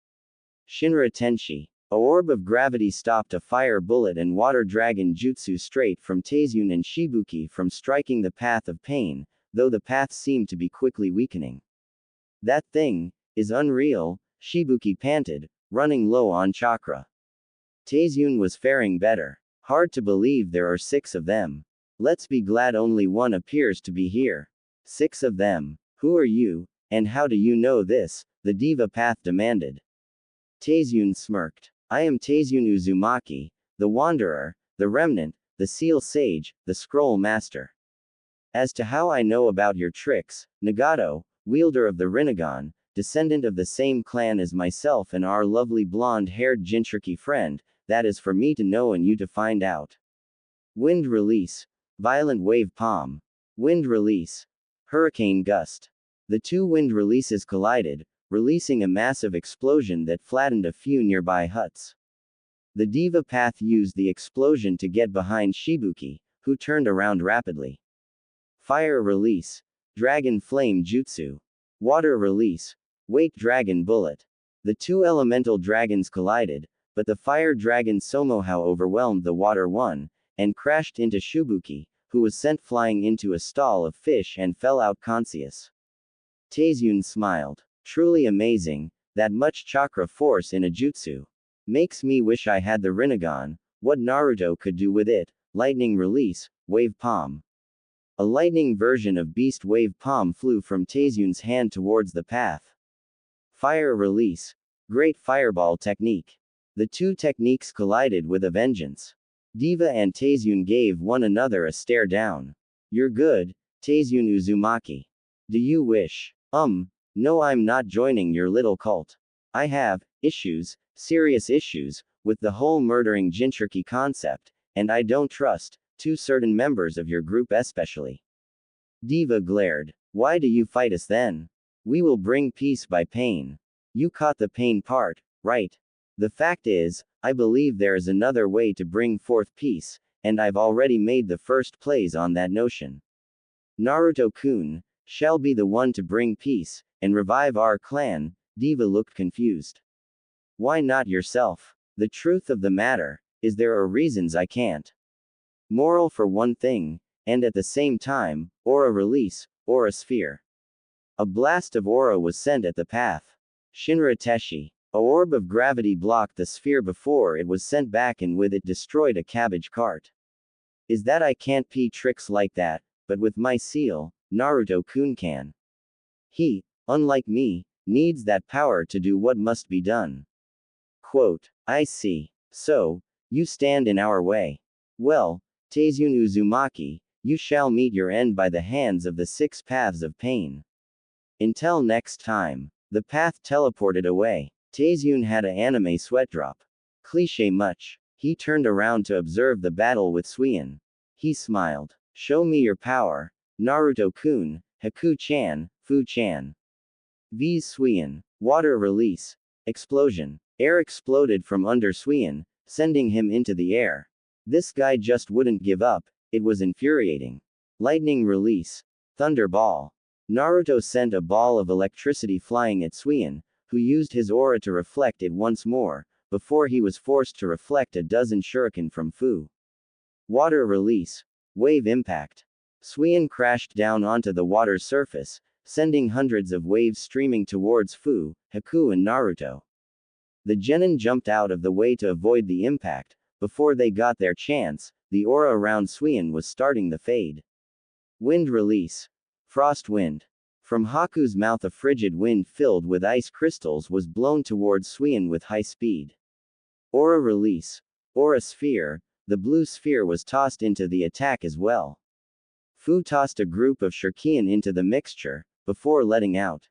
Shinra Tenshi. A orb of gravity stopped a fire bullet and water dragon jutsu straight from Taizune and Shibuki from striking the path of pain, though the path seemed to be quickly weakening. That thing is unreal, Shibuki panted, running low on chakra. Taizune was faring better. Hard to believe there are 6 of them. Let's be glad only one appears to be here. 6 of them. Who are you, and how do you know this? The Diva path demanded. Taizune smirked. I am Taizune Uzumaki, the Wanderer, the Remnant, the Seal Sage, the Scroll Master. As to how I know about your tricks, Nagato, wielder of the Rinnegan, descendant of the same clan as myself and our lovely blonde-haired Jinchuriki friend, that is for me to know and you to find out. Wind release. Violent wave palm. Wind release. Hurricane gust. The 2 wind releases collided, releasing a massive explosion that flattened a few nearby huts. The Diva path used the explosion to get behind Shibuki, who turned around rapidly. Fire release. Dragon flame jutsu. Water release. Wake dragon bullet. The 2 elemental dragons collided, but the fire dragon somehow overwhelmed the water one, and crashed into Shibuki, who was sent flying into a stall of fish and fell out conscious. Taizune smiled. Truly amazing, that much chakra force in a jutsu. Makes me wish I had the Rinnegan, what Naruto could do with it. Lightning release, wave palm. A lightning version of beast wave palm flew from Taizune's hand towards the path. Fire release. Great fireball technique. The 2 techniques collided with a vengeance. Diva and Taizune gave one another a stare down. You're good, Taizune Uzumaki. Do you wish? No, I'm not joining your little cult. I have issues, serious issues, with the whole murdering Jinchuriki concept, and I don't trust 2 certain members of your group especially. Diva glared. Why do you fight us then? We will bring peace by pain. You caught the pain part, right? The fact is, I believe there is another way to bring forth peace, and I've already made the first plays on that notion. Naruto-kun shall be the one to bring peace, and revive our clan. Diva looked confused. Why not yourself? The truth of the matter is there are reasons I can't. Moral for one thing, and at the same time, aura release, aura sphere. A blast of aura was sent at the path. Shinra Teshi. A orb of gravity blocked the sphere before it was sent back and with it destroyed a cabbage cart. Is that I can't pee tricks like that, but with my seal, Naruto-kun can. He, unlike me, needs that power to do what must be done. Quote, I see. So, you stand in our way. Well, Taizune Uzumaki, you shall meet your end by the hands of the 6 paths of pain. Until next time. The path teleported away. Taizune had an anime sweat drop. Cliché much. He turned around to observe the battle with Suian. He smiled. Show me your power, Naruto-kun, Haku-chan, Fu-chan. V's Suian. Water release. Explosion. Air exploded from under Suian, sending him into the air. This guy just wouldn't give up, it was infuriating. Lightning release. Thunder ball. Naruto sent a ball of electricity flying at Suian, who used his aura to reflect it once more, before he was forced to reflect a dozen shuriken from Fu. Water release. Wave impact. Suian crashed down onto the water's surface, sending hundreds of waves streaming towards Fu, Haku and Naruto. The genin jumped out of the way to avoid the impact. Before they got their chance, the aura around Suian was starting to fade. Wind release. Frost wind. From Haku's mouth a frigid wind filled with ice crystals was blown towards Suian with high speed. Aura release. Aura sphere. The blue sphere was tossed into the attack as well. Fuu tossed a group of shuriken into the mixture, before letting out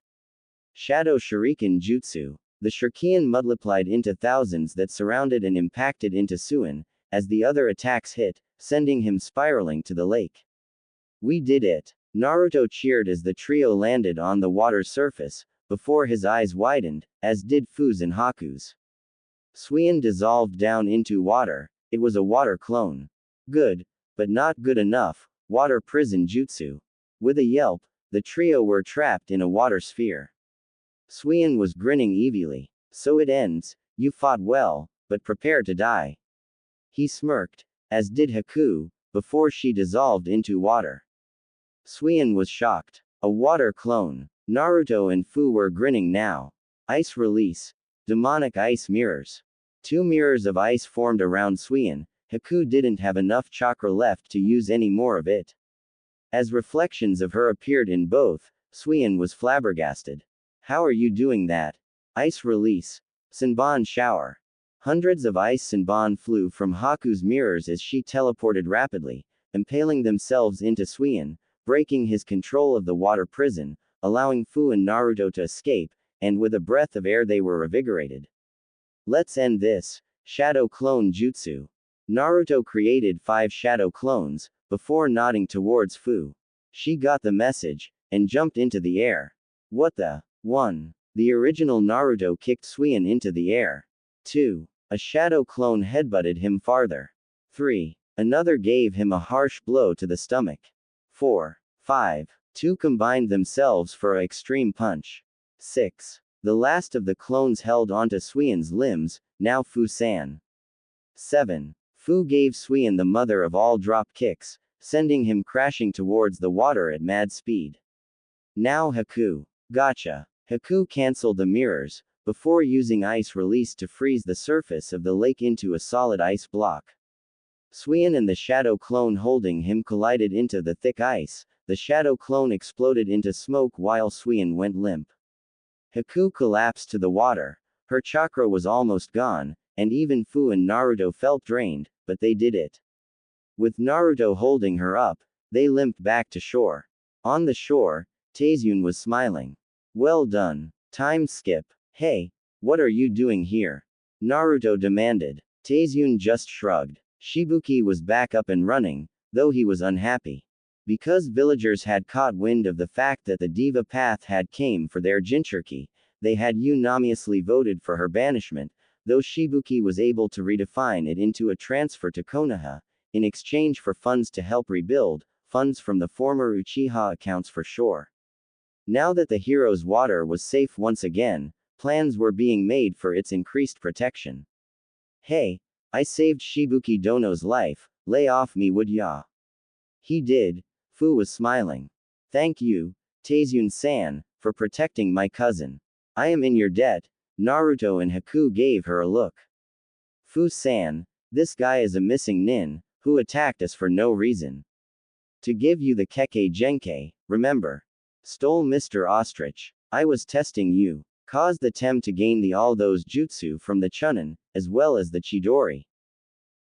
Shadow Shuriken Jutsu. The shuriken multiplied into thousands that surrounded and impacted into Suin, as the other attacks hit, sending him spiraling to the lake. We did it! Naruto cheered as the trio landed on the water's surface, before his eyes widened, as did Fuu's and Haku's. Suin dissolved down into water. It was a water clone. Good, but not good enough. Water prison jutsu. With a yelp, the trio were trapped in a water sphere. Suin was grinning evilly. So it ends. You fought well, but prepare to die. He smirked, as did Haku, before she dissolved into water. Suin was shocked. A water clone. Naruto and Fuu were grinning now. Ice release. Demonic ice mirrors. 2 mirrors of ice formed around Suin. Haku didn't have enough chakra left to use any more of it. As reflections of her appeared in both, Suin was flabbergasted. How are you doing that? Ice release. Senbon shower. Hundreds of ice senbon flew from Haku's mirrors as she teleported rapidly, impaling themselves into Suin, breaking his control of the water prison, allowing Fuu and Naruto to escape, and with a breath of air they were revigorated. Let's end this. Shadow Clone Jutsu. Naruto created 5 shadow clones, before nodding towards Fuu. She got the message, and jumped into the air. What the? 1. The original Naruto kicked Suin into the air. 2. A shadow clone headbutted him farther. 3. Another gave him a harsh blow to the stomach. 4. 5. 2 combined themselves for an extreme punch. 6. The last of the clones held onto Suin's limbs, now Fu-san. 7. Fuu gave Suin the mother of all drop kicks, sending him crashing towards the water at mad speed. Now Haku. Gotcha. Haku cancelled the mirrors, before using ice release to freeze the surface of the lake into a solid ice block. Suin and the shadow clone holding him collided into the thick ice. The shadow clone exploded into smoke while Suin went limp. Haku collapsed to the water. Her chakra was almost gone, and even Fuu and Naruto felt drained, but they did it. With Naruto holding her up, they limped back to shore. On the shore, Taizun was smiling. Well done. Time skip. Hey, what are you doing here? Naruto demanded. Taizun just shrugged. Shibuki was back up and running, though he was unhappy. Because villagers had caught wind of the fact that the Diva Path had came for their Jinchuriki, they had unanimously voted for her banishment, though Shibuki was able to redefine it into a transfer to Konoha, in exchange for funds to help rebuild, funds from the former Uchiha accounts for sure. Now that the hero's water was safe once again, plans were being made for its increased protection. Hey, I saved Shibuki Dono's life, lay off me would ya? He did. Fuu was smiling. Thank you, Taizun-san, for protecting my cousin. I am in your debt. Naruto and Haku gave her a look. Fu-san, this guy is a missing nin, who attacked us for no reason. To give you the Kekkei Genkai, remember? Stole Mr. Ostrich. I was testing you. Caused the Tem to gain all those jutsu from the Chunin, as well as the Chidori.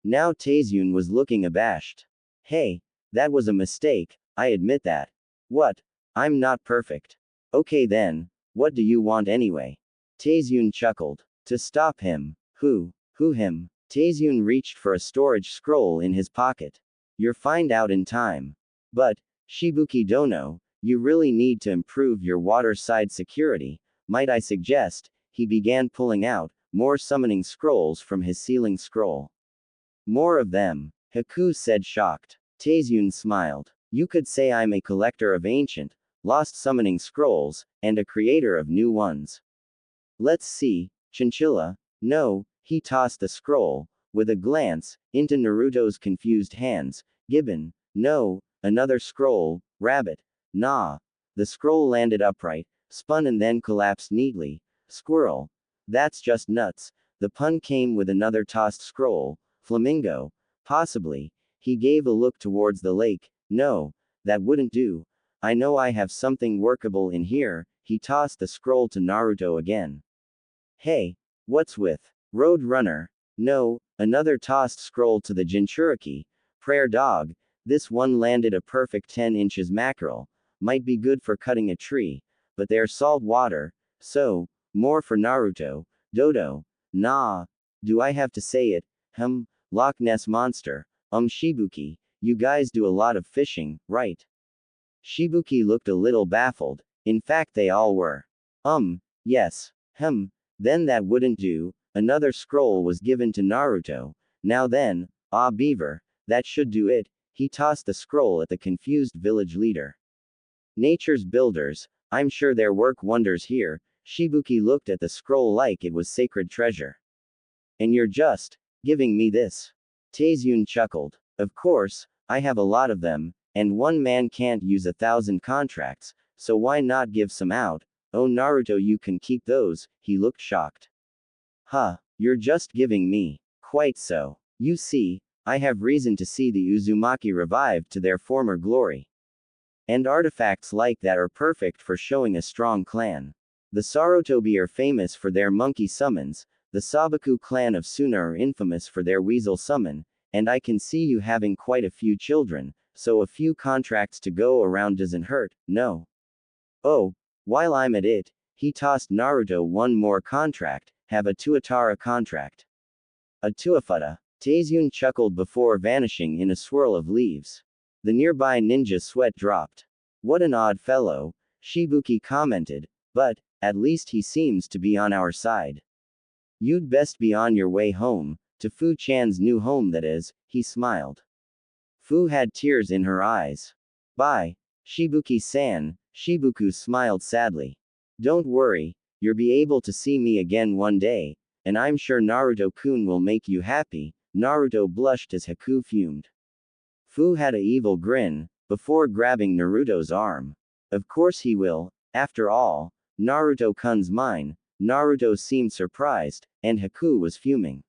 Now Taizun was looking abashed. Hey, that was a mistake, I admit that. What? I'm not perfect. Okay then, what do you want anyway? Taizun chuckled. To stop him. Who him? Taizun reached for a storage scroll in his pocket. You'll find out in time. But, Shibuki Dono, you really need to improve your waterside security, might I suggest? He began pulling out more summoning scrolls from his sealing scroll. More of them, Haku said shocked. Taizun smiled. You could say I'm a collector of ancient, lost summoning scrolls, and a creator of new ones. Let's see, Chinchilla. No, he tossed the scroll, with a glance, into Naruto's confused hands. Gibbon. No, another scroll. Rabbit. Nah. The scroll landed upright, spun and then collapsed neatly. Squirrel. That's just nuts. The pun came with another tossed scroll. Flamingo. Possibly. He gave a look towards the lake. No, that wouldn't do. I know I have something workable in here. He tossed the scroll to Naruto again. Hey, what's with Road Runner? No, another tossed scroll to the Jinchuriki. Prayer Dog. This one landed a perfect 10 inches mackerel. Might be good for cutting a tree, but they're salt water, so, more for Naruto. Dodo. Nah. Do I have to say it? Loch Ness Monster. Shibuki, you guys do a lot of fishing, right? Shibuki looked a little baffled. In fact, they all were. Yes. Then that wouldn't do. Another scroll was given to Naruto. Now then, beaver, that should do it. He tossed the scroll at the confused village leader. Nature's builders, I'm sure there work wonders here. Shibuki looked at the scroll like it was sacred treasure. And you're just giving me this? Taizun chuckled. Of course, I have a lot of them, and one man can't use 1,000 contracts, so why not give some out? Oh Naruto, you can keep those. He looked shocked. Huh, you're just giving me. Quite so. You see, I have reason to see the Uzumaki revived to their former glory. And artifacts like that are perfect for showing a strong clan. The Sarutobi are famous for their monkey summons, the Sabaku clan of Suna are infamous for their weasel summon, and I can see you having quite a few children, so a few contracts to go around doesn't hurt, no? Oh, while I'm at it, he tossed Naruto one more contract, have a Tuatara contract. A Tuafuta. Taizun chuckled before vanishing in a swirl of leaves. The nearby ninja sweat dropped. What an odd fellow, Shibuki commented, but, at least he seems to be on our side. You'd best be on your way home, to Fu-chan's new home that is, he smiled. Fu had tears in her eyes. Bye, Shibuki-san, Shibuku smiled sadly. Don't worry, you'll be able to see me again one day, and I'm sure Naruto-kun will make you happy. Naruto blushed as Haku fumed. Fu had a evil grin, before grabbing Naruto's arm. Of course he will, after all, Naruto-kun's mine. Naruto seemed surprised, and Haku was fuming.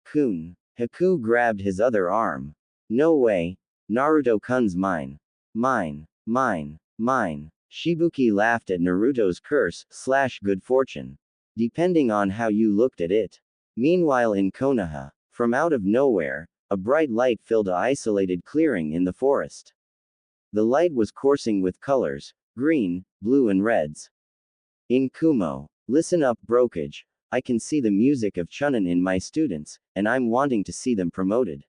Kun. Haku grabbed his other arm. No way. Naruto-kun's mine. Mine. Mine. Mine. Shibuki laughed at Naruto's curse, / good fortune. Depending on how you looked at it. Meanwhile in Konoha, from out of nowhere, a bright light filled a isolated clearing in the forest. The light was coursing with colors, green, blue and reds. In Kumo, listen up brokage, I can see the music of Chunin in my students, and I'm wanting to see them promoted.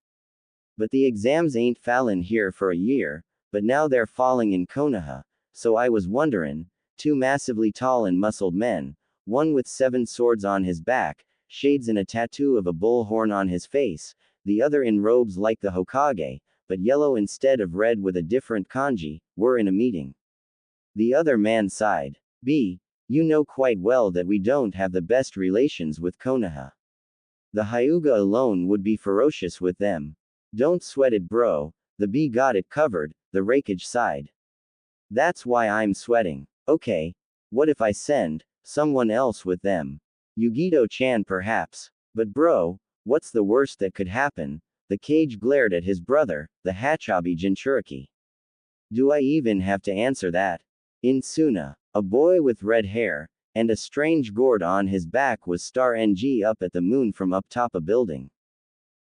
But the exams ain't fallin' here for a year, but now they're falling in Konoha, so I was wonderin', two massively tall and muscled men, one with 7 swords on his back, shades and a tattoo of a bull horn on his face, the other in robes like the Hokage, but yellow instead of red with a different kanji, were in a meeting. The other man sighed. You know quite well that we don't have the best relations with Konoha. The Hyuga alone would be ferocious with them. Don't sweat it bro, the B got it covered, the Rakage sighed. That's why I'm sweating. Okay, what if I send someone else with them? Yugito-chan perhaps. But bro, what's the worst that could happen? The Kage glared at his brother, the Hachabi Jinchuriki. Do I even have to answer that? In Suna, a boy with red hair, and a strange gourd on his back was star NG up at the moon from up top a building.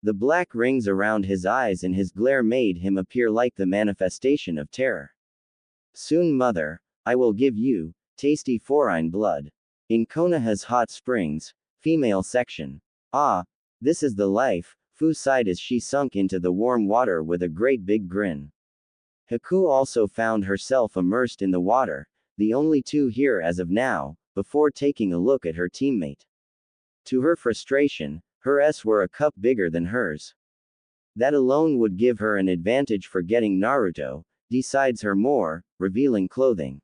The black rings around his eyes and his glare made him appear like the manifestation of terror. Soon mother, I will give you, tasty foreign blood. In Konoha's hot springs, female section. Ah, this is the life, Fu sighed as she sunk into the warm water with a great big grin. Haku also found herself immersed in the water, the only two here as of now, before taking a look at her teammate. To her frustration, her S were a cup bigger than hers. That alone would give her an advantage for getting Naruto, decides her more, revealing clothing.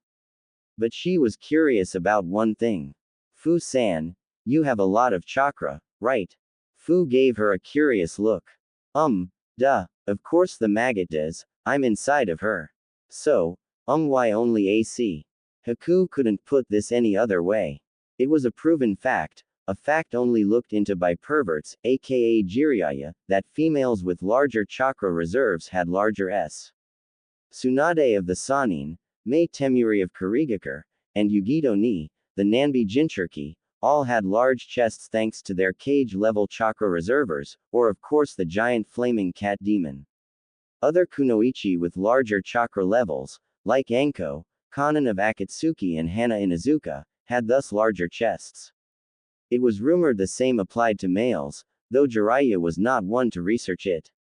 But she was curious about one thing. Fu-san, you have a lot of chakra, right? Fu gave her a curious look. Duh, of course the maggot does, I'm inside of her. So, why only AC? Haku couldn't put this any other way. It was a proven fact, a fact only looked into by perverts, aka Jiraiya, that females with larger chakra reserves had larger S. Tsunade of the Sanin, Mei Temuri of Kurigakure, and Yugito ni, the Nanbi Jinchuriki, all had large chests thanks to their cage-level chakra reservers, or of course the giant flaming cat demon. Other kunoichi with larger chakra levels, like Anko, Kanan of Akatsuki and Hana Inazuka, had thus larger chests. It was rumored the same applied to males, though Jiraiya was not one to research it.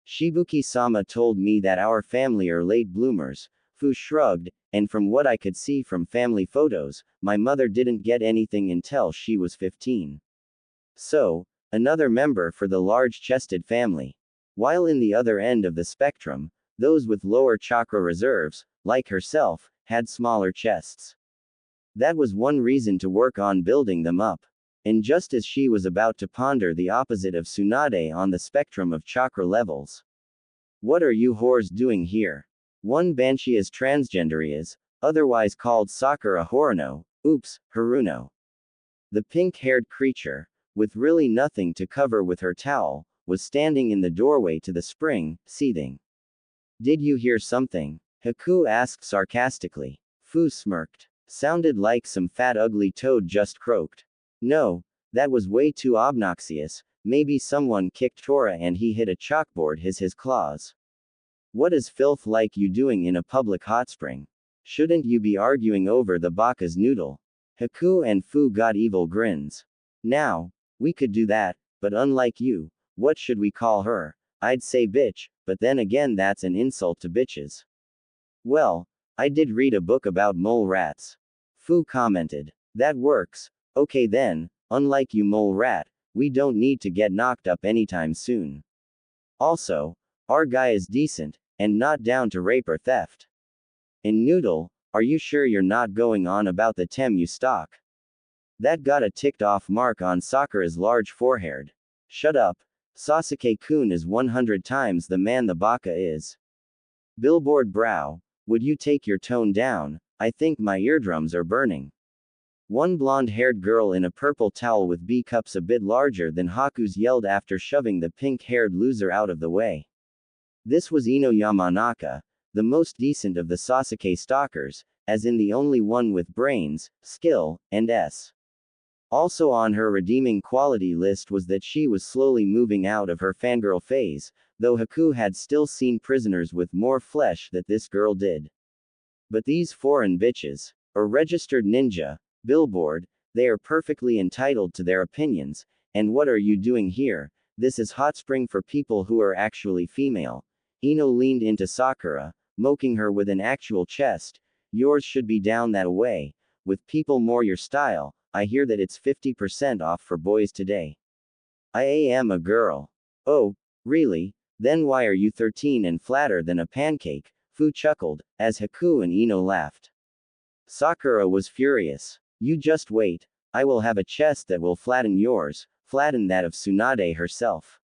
Shibuki-sama told me that our family are late bloomers. Fu shrugged, and from what I could see from family photos, my mother didn't get anything until she was 15. So, another member for the large-chested family. While in the other end of the spectrum, those with lower chakra reserves, like herself, had smaller chests. That was one reason to work on building them up. And just as she was about to ponder the opposite of Tsunade on the spectrum of chakra levels. What are you whores doing here? One banshee is transgender is, otherwise called Sakura Horino, oops, Haruno. The pink-haired creature, with really nothing to cover with her towel, was standing in the doorway to the spring, seething. Did you hear something? Haku asked sarcastically. Fu smirked. Sounded like some fat ugly toad just croaked. No, that was way too obnoxious. Maybe someone kicked Tora and he hit a chalkboard his claws. What is filth like you doing in a public hot spring? Shouldn't you be arguing over the baka's noodle? Haku and Fu got evil grins. Now, we could do that, but unlike you, what should we call her? I'd say bitch, but then again that's an insult to bitches. Well, I did read a book about mole rats. Fu commented. That works. Okay then, unlike you mole rat, we don't need to get knocked up anytime soon. Also, our guy is decent, and not down to rape or theft. And Noodle, are you sure you're not going on about the tem you stalk? That got a ticked-off mark on Sakura's large forehead. Shut up. Sasuke-kun is 100 times the man the baka is. Billboard brow, would you take your tone down? I think my eardrums are burning. One blonde-haired girl in a purple towel with B-cups a bit larger than Haku's yelled after shoving the pink-haired loser out of the way. This was Ino Yamanaka, the most decent of the Sasuke stalkers, as in the only one with brains, skill, and S. Also on her redeeming quality list was that she was slowly moving out of her fangirl phase, though Haku had still seen prisoners with more flesh than this girl did. But these foreign bitches, or registered ninja, billboard, they are perfectly entitled to their opinions, and what are you doing here? This is hot spring for people who are actually female. Ino leaned into Sakura, moking her with an actual chest. Yours should be down that way. With people more your style, I hear that it's 50% off for boys today. I am a girl. Oh, really? Then why are you 13 and flatter than a pancake? Fu chuckled, as Haku and Ino laughed. Sakura was furious. You just wait. I will have a chest that will flatten yours, flatten that of Tsunade herself.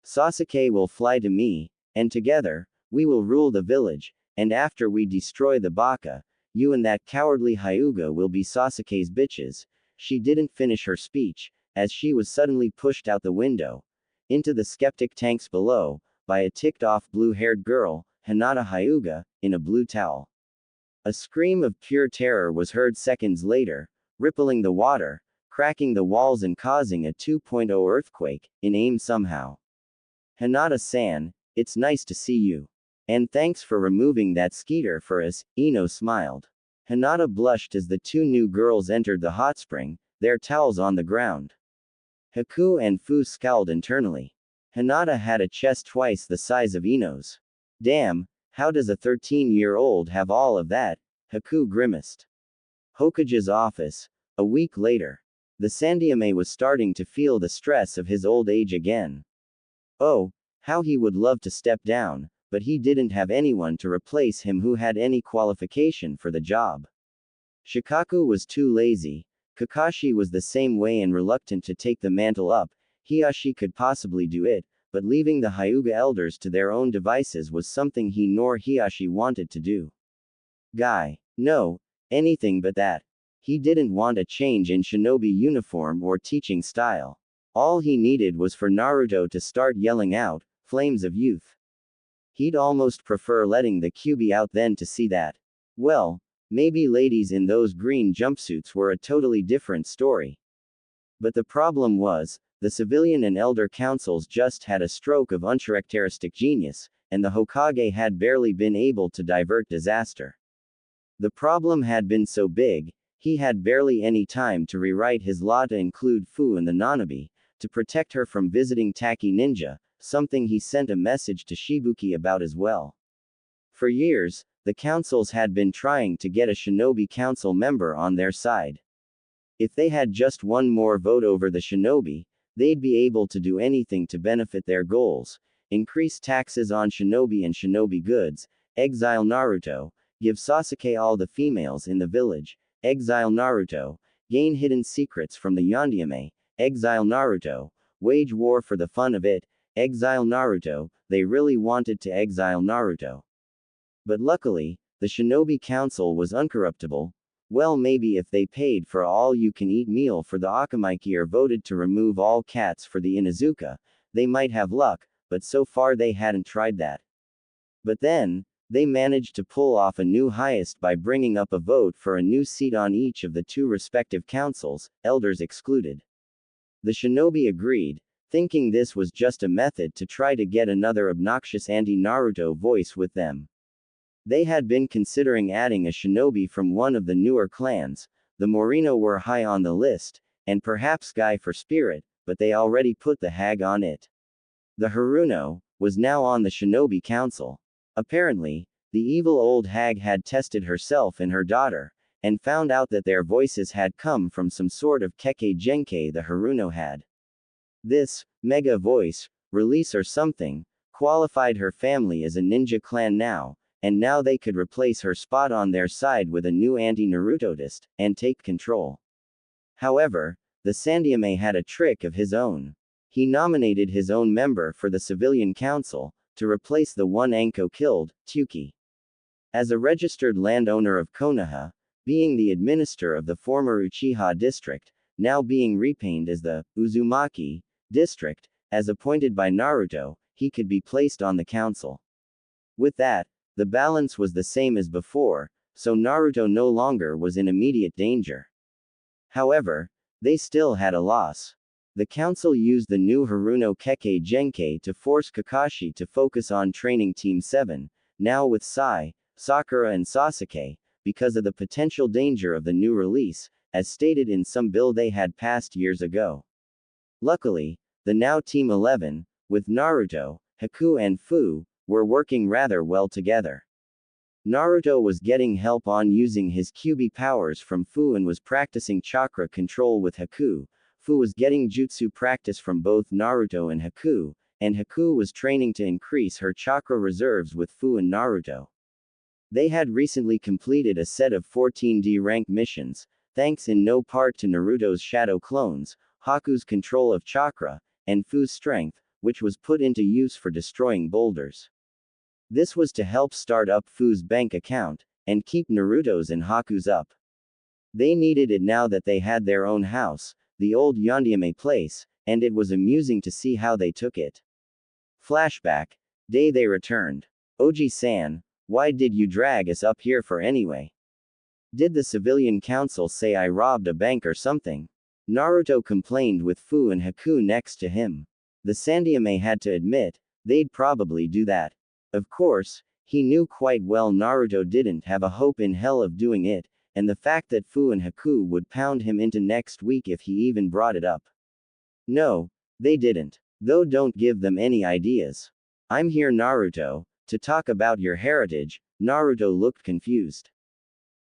Sasuke will fly to me, and together, we will rule the village, and after we destroy the baka, you and that cowardly Hyuga will be Sasuke's bitches. She didn't finish her speech, as she was suddenly pushed out the window, into the skeptic tanks below, by a ticked-off blue-haired girl, Hinata Hyuga, in a blue towel. A scream of pure terror was heard seconds later, rippling the water, cracking the walls and causing a 2.0 earthquake, in aim somehow. Hinata-san, it's nice to see you. And thanks for removing that skeeter for us, Ino smiled. Hinata blushed as the two new girls entered the hot spring, their towels on the ground. Haku and Fu scowled internally. Hinata had a chest twice the size of Ino's. Damn, how does a 13-year-old have all of that? Haku grimaced. Hokage's office. A week later. The Sandaime was starting to feel the stress of his old age again. Oh, how he would love to step down, but he didn't have anyone to replace him who had any qualification for the job. Shikaku was too lazy. Kakashi was the same way and reluctant to take the mantle up. Hiashi could possibly do it, but leaving the Hyuga elders to their own devices was something he nor Hiashi wanted to do. Guy. No, anything but that. He didn't want a change in shinobi uniform or teaching style. All he needed was for Naruto to start yelling out, "Flames of youth." He'd almost prefer letting the Kyuubi out than to see that. Well, maybe ladies in those green jumpsuits were a totally different story. But the problem was, the civilian and elder councils just had a stroke of uncharacteristic genius, and the Hokage had barely been able to divert disaster. The problem had been so big, he had barely any time to rewrite his law to include Fu and the Nanabi, to protect her from visiting Taki Ninja, something he sent a message to Shibuki about as well. For years, the councils had been trying to get a shinobi council member on their side. If they had just one more vote over the shinobi, they'd be able to do anything to benefit their goals: increase taxes on shinobi and shinobi goods, exile Naruto, give Sasuke all the females in the village, exile Naruto, gain hidden secrets from the Yondaime, exile Naruto, wage war for the fun of it, exile Naruto. They really wanted to exile Naruto. But luckily, the shinobi council was uncorruptible. Well, maybe if they paid for all-you-can-eat meal for the Akamaiki or voted to remove all cats for the Inuzuka, they might have luck, but so far they hadn't tried that. But then, they managed to pull off a new highest by bringing up a vote for a new seat on each of the two respective councils, elders excluded. The shinobi agreed, thinking this was just a method to try to get another obnoxious anti-Naruto voice with them. They had been considering adding a shinobi from one of the newer clans. The Morino were high on the list, and perhaps Guy for Spirit, but they already put the Hag on it. The Haruno was now on the shinobi council. Apparently, the evil old hag had tested herself and her daughter, and found out that their voices had come from some sort of Kekkei Genkai the Haruno had. This mega voice release or something qualified her family as a ninja clan now, and now they could replace her spot on their side with a new anti-Narutotist, and take control. However, the Sandaime had a trick of his own. He nominated his own member for the civilian council, to replace the one Anko killed, Tsuki. As a registered landowner of Konoha, being the administrator of the former Uchiha district, now being repainted as the Uzumaki district, as appointed by Naruto, he could be placed on the council. With that, the balance was the same as before, so Naruto no longer was in immediate danger. However, they still had a loss. The council used the new Haruno Kekkei Genkai to force Kakashi to focus on training Team 7, now with Sai, Sakura and Sasuke, because of the potential danger of the new release, as stated in some bill they had passed years ago. Luckily, the now Team 11, with Naruto, Haku and Fu, were working rather well together. Naruto was getting help on using his Kyuubi powers from Fu and was practicing chakra control with Haku. Fu was getting jutsu practice from both Naruto and Haku was training to increase her chakra reserves with Fu and Naruto. They had recently completed a set of 14D rank missions, thanks in no part to Naruto's shadow clones, Haku's control of chakra, and Fu's strength, which was put into use for destroying boulders. This was to help start up Fu's bank account, and keep Naruto's and Haku's up. They needed it now that they had their own house, the old Yondaime place, and it was amusing to see how they took it. Flashback. Day they returned. Oji-san, why did you drag us up here for anyway? Did the civilian council say I robbed a bank or something? Naruto complained with Fu and Haku next to him. The Sandaime had to admit, they'd probably do that. Of course, he knew quite well Naruto didn't have a hope in hell of doing it, and the fact that Fu and Haku would pound him into next week if he even brought it up. No, they didn't. Though don't give them any ideas. I'm here, Naruto, to talk about your heritage. Naruto looked confused.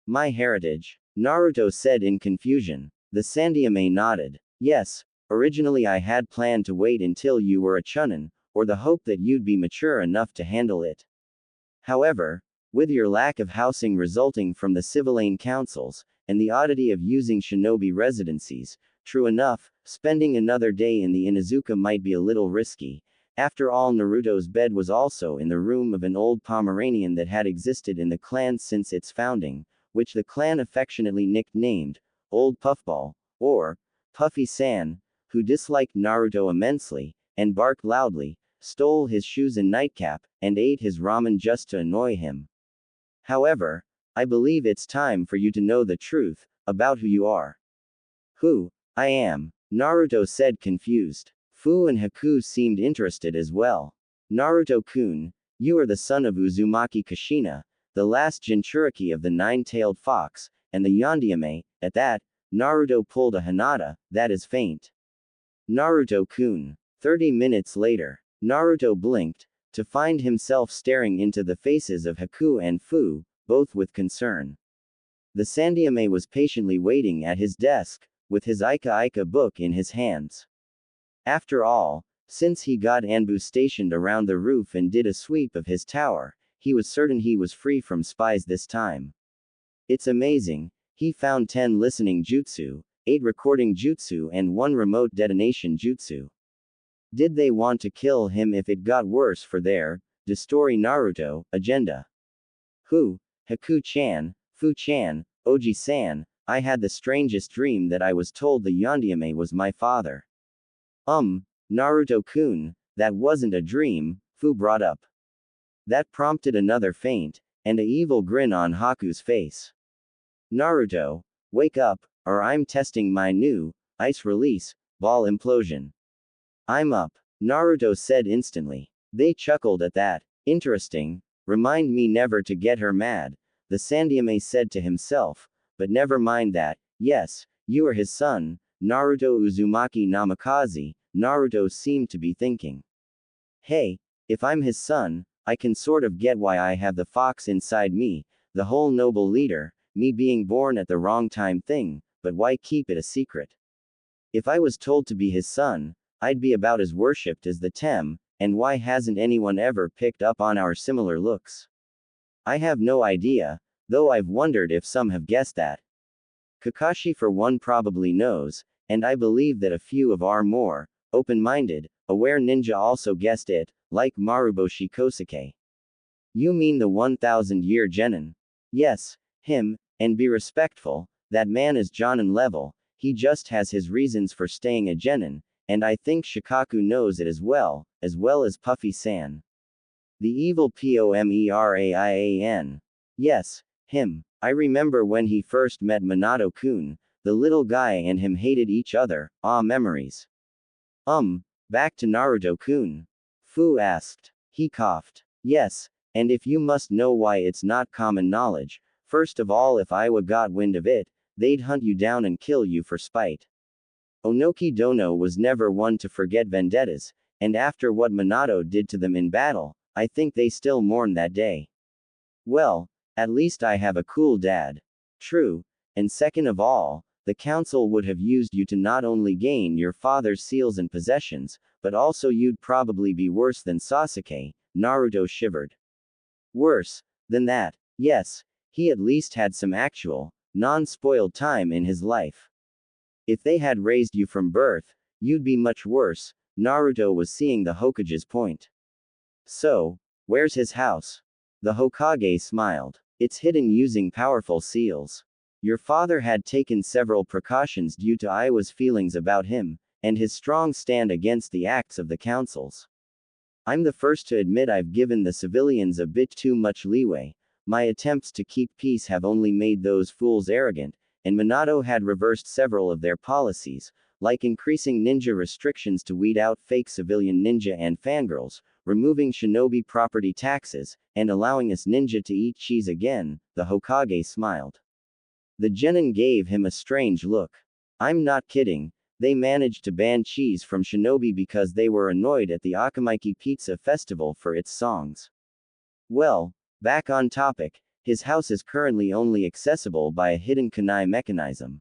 My heritage? Naruto said in confusion. The Sandaime nodded. Yes, originally I had planned to wait until you were a chunin, or the hope that you'd be mature enough to handle it. However, with your lack of housing resulting from the civilian councils, and the oddity of using shinobi residencies, true enough, spending another day in the Inuzuka might be a little risky. After all, Naruto's bed was also in the room of an old Pomeranian that had existed in the clan since its founding, which the clan affectionately nicknamed Old Puffball, or Puffy-san, who disliked Naruto immensely, and barked loudly, stole his shoes and nightcap, and ate his ramen just to annoy him. However, I believe it's time for you to know the truth about who you are. Who I am, Naruto said confused. Fu and Haku seemed interested as well. Naruto-kun, You are the son of Uzumaki Kushina, the last Jinchuriki of the nine-tailed fox, and the Yondaime." At that, Naruto pulled a Hinata, "That is faint." Naruto-kun. 30 minutes later, Naruto blinked, to find himself staring into the faces of Haku and Fuu, both with concern. The Sandaime was patiently waiting at his desk, with his Ika Ika book in his hands. After all, since he got Anbu stationed around the roof and did a sweep of his tower, he was certain he was free from spies this time. It's amazing, he found 10 listening jutsu, 8 recording jutsu and 1 remote detonation jutsu. Did they want to kill him if it got worse for their, the story Naruto, agenda? Haku-chan, Fu-chan, Oji-san, I had the strangest dream that I was told the Yondaime was my father. Naruto-kun, that wasn't a dream, Fu brought up. That prompted another feint, and a evil grin on Haku's face. Naruto, wake up, or I'm testing my new, ice release, ball implosion. I'm up, Naruto said instantly. They chuckled at that. Interesting, remind me never to get her mad, the Sandaime said to himself, but never mind that, yes, you are his son, Naruto Uzumaki Namikaze, Naruto seemed to be thinking. Hey, if I'm his son, I can sort of get why I have the fox inside me, the whole noble leader, me being born at the wrong time thing, but why keep it a secret? If I was told to be his son, I'd be about as worshipped as the Tem, and why hasn't anyone ever picked up on our similar looks? I have no idea, though I've wondered if some have guessed that. Kakashi for one probably knows, and I believe that a few of our more open-minded, aware ninja also guessed it, like Maruboshi Kosuke. You mean the 1,000-year genin? Yes, him, and be respectful, that man is Jonin level, he just has his reasons for staying a genin, and I think Shikaku knows it as well as Puffy-san. The evil Pomeraian. Yes, him. I remember when he first met Minato-kun, the little guy and him hated each other, memories. Back to Naruto-kun. Fu asked. He coughed. Yes, and if you must know why it's not common knowledge, first of all if Iwa got wind of it, they'd hunt you down and kill you for spite. Onoki Dono was never one to forget vendettas, and after what Minato did to them in battle, I think they still mourn that day. Well, at least I have a cool dad. True, and second of all, the council would have used you to not only gain your father's seals and possessions, but also you'd probably be worse than Sasuke, Naruto shivered. Worse than that, yes, he at least had some actual, non-spoiled time in his life. If they had raised you from birth, you'd be much worse, Naruto was seeing the Hokage's point. So, where's his house? The Hokage smiled. It's hidden using powerful seals. Your father had taken several precautions due to Iwa's feelings about him, and his strong stand against the acts of the councils. I'm the first to admit I've given the civilians a bit too much leeway. My attempts to keep peace have only made those fools arrogant, and Minato had reversed several of their policies, like increasing ninja restrictions to weed out fake civilian ninja and fangirls, removing shinobi property taxes, and allowing us ninja to eat cheese again, the Hokage smiled. The genin gave him a strange look. I'm not kidding, they managed to ban cheese from shinobi because they were annoyed at the Akamaiki Pizza Festival for its songs. Well, back on topic, his house is currently only accessible by a hidden kunai mechanism.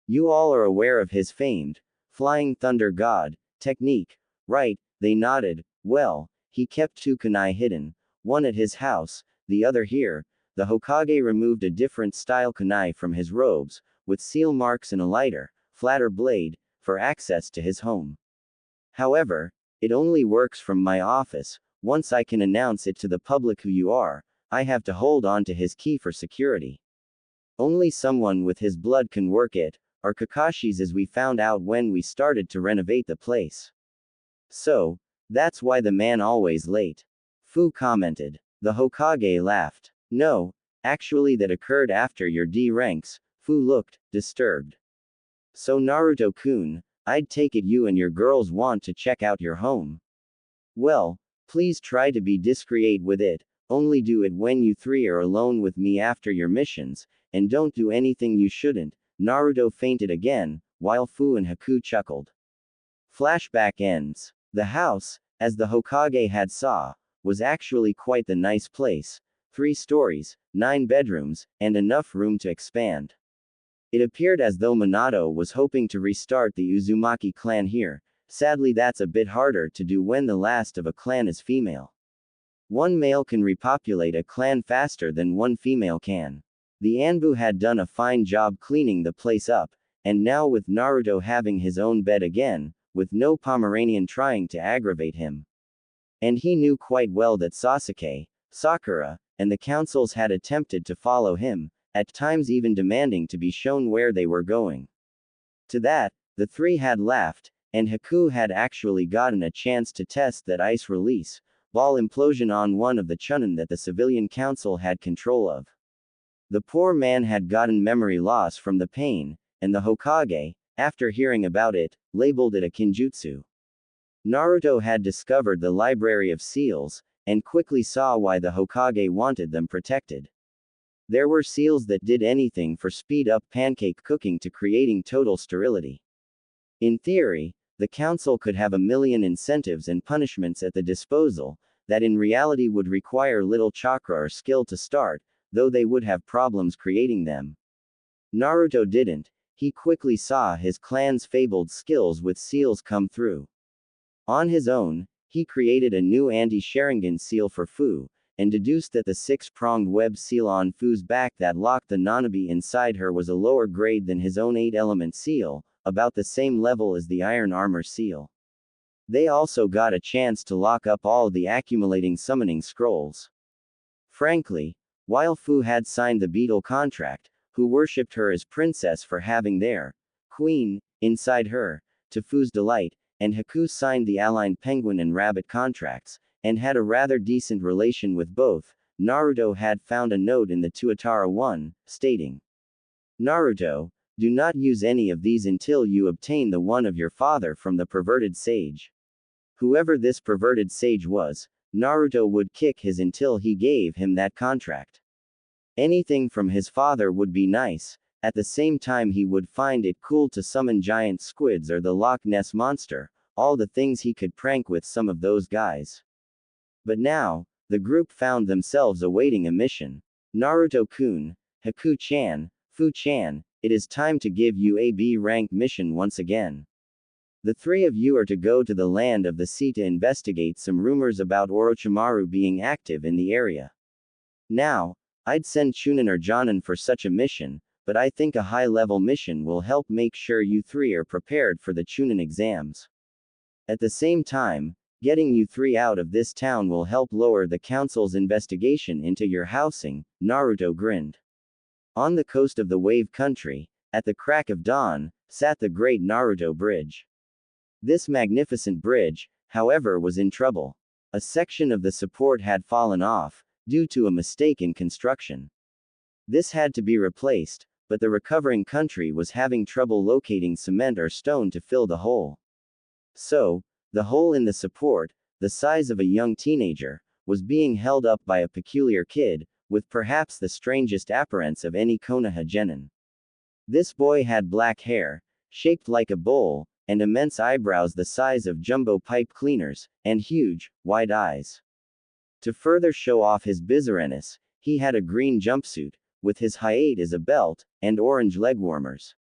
You all are aware of his famed, Flying Thunder God, technique, right? They nodded. Well, he kept 2 kunai hidden, one at his house, the other here. The Hokage removed a different style kunai from his robes, with seal marks and a lighter, flatter blade, for access to his home. However, it only works from my office. Once I can announce it to the public who you are, I have to hold on to his key for security. Only someone with his blood can work it, or Kakashi's, as we found out when we started to renovate the place. So, that's why the man always late. Fu commented. The Hokage laughed. No, actually that occurred after your D ranks. Fu looked disturbed. So Naruto-kun, I'd take it you and your girls want to check out your home. Well, Please try to be discreet with it, only do it when you three are alone with me after your missions, and don't do anything you shouldn't. Naruto fainted again, while Fu and Haku chuckled. Flashback ends. The house, as the Hokage had saw, was actually quite the nice place. 3 stories, 9 bedrooms, and enough room to expand. It appeared as though Minato was hoping to restart the Uzumaki clan here. Sadly, that's a bit harder to do when the last of a clan is female. One male can repopulate a clan faster than one female can. The Anbu had done a fine job cleaning the place up, and now with Naruto having his own bed again, with no Pomeranian trying to aggravate him. And he knew quite well that Sasuke, Sakura, and the councils had attempted to follow him, at times even demanding to be shown where they were going. To that, the three had laughed, and Haku had actually gotten a chance to test that ice release ball implosion on one of the Chunin that the civilian council had control of. The poor man had gotten memory loss from the pain, and the Hokage, after hearing about it, labeled it a kinjutsu. Naruto had discovered the library of seals, and quickly saw why the Hokage wanted them protected. There were seals that did anything for speed up pancake cooking to creating total sterility. In theory, the council could have a million incentives and punishments at the disposal, that in reality would require little chakra or skill to start, though they would have problems creating them. Naruto didn't. He quickly saw his clan's fabled skills with seals come through. On his own, he created a new anti-Sharingan seal for Fu, and deduced that the 6-pronged web seal on Fu's back that locked the Nanabi inside her was a lower grade than his own 8-element seal, about the same level as the iron armor seal. They also got a chance to lock up all the accumulating summoning scrolls. Frankly, while Fu had signed the beetle contract, who worshipped her as princess for having their queen inside her, to Fu's delight, and Haku signed the aligned penguin and rabbit contracts, and had a rather decent relation with both, Naruto had found a note in the Tuatara 1, stating, Naruto, do not use any of these until you obtain the one of your father from the perverted sage. Whoever this perverted sage was, Naruto would kick his until he gave him that contract. Anything from his father would be nice, at the same time he would find it cool to summon giant squids or the Loch Ness monster, all the things he could prank with some of those guys. But now, the group found themselves awaiting a mission. Naruto-kun, Haku-chan, Fu-chan, it is time to give you a B-rank mission once again. The 3 of you are to go to the land of the sea to investigate some rumors about Orochimaru being active in the area. Now, I'd send Chunin or Jonin for such a mission, but I think a high-level mission will help make sure you 3 are prepared for the Chunin exams. At the same time, getting you 3 out of this town will help lower the council's investigation into your housing, Naruto grinned. On the coast of the Wave Country, at the crack of dawn, sat the great Naruto Bridge. This magnificent bridge, however, was in trouble. A section of the support had fallen off, due to a mistake in construction. This had to be replaced, but the recovering country was having trouble locating cement or stone to fill the hole. So, the hole in the support, the size of a young teenager, was being held up by a peculiar kid, with perhaps the strangest appearance of any Konoha genin. This boy had black hair, shaped like a bowl, and immense eyebrows the size of jumbo pipe cleaners, and huge, wide eyes. To further show off his bizarreness, he had a green jumpsuit, with his hayate as a belt, and orange leg warmers.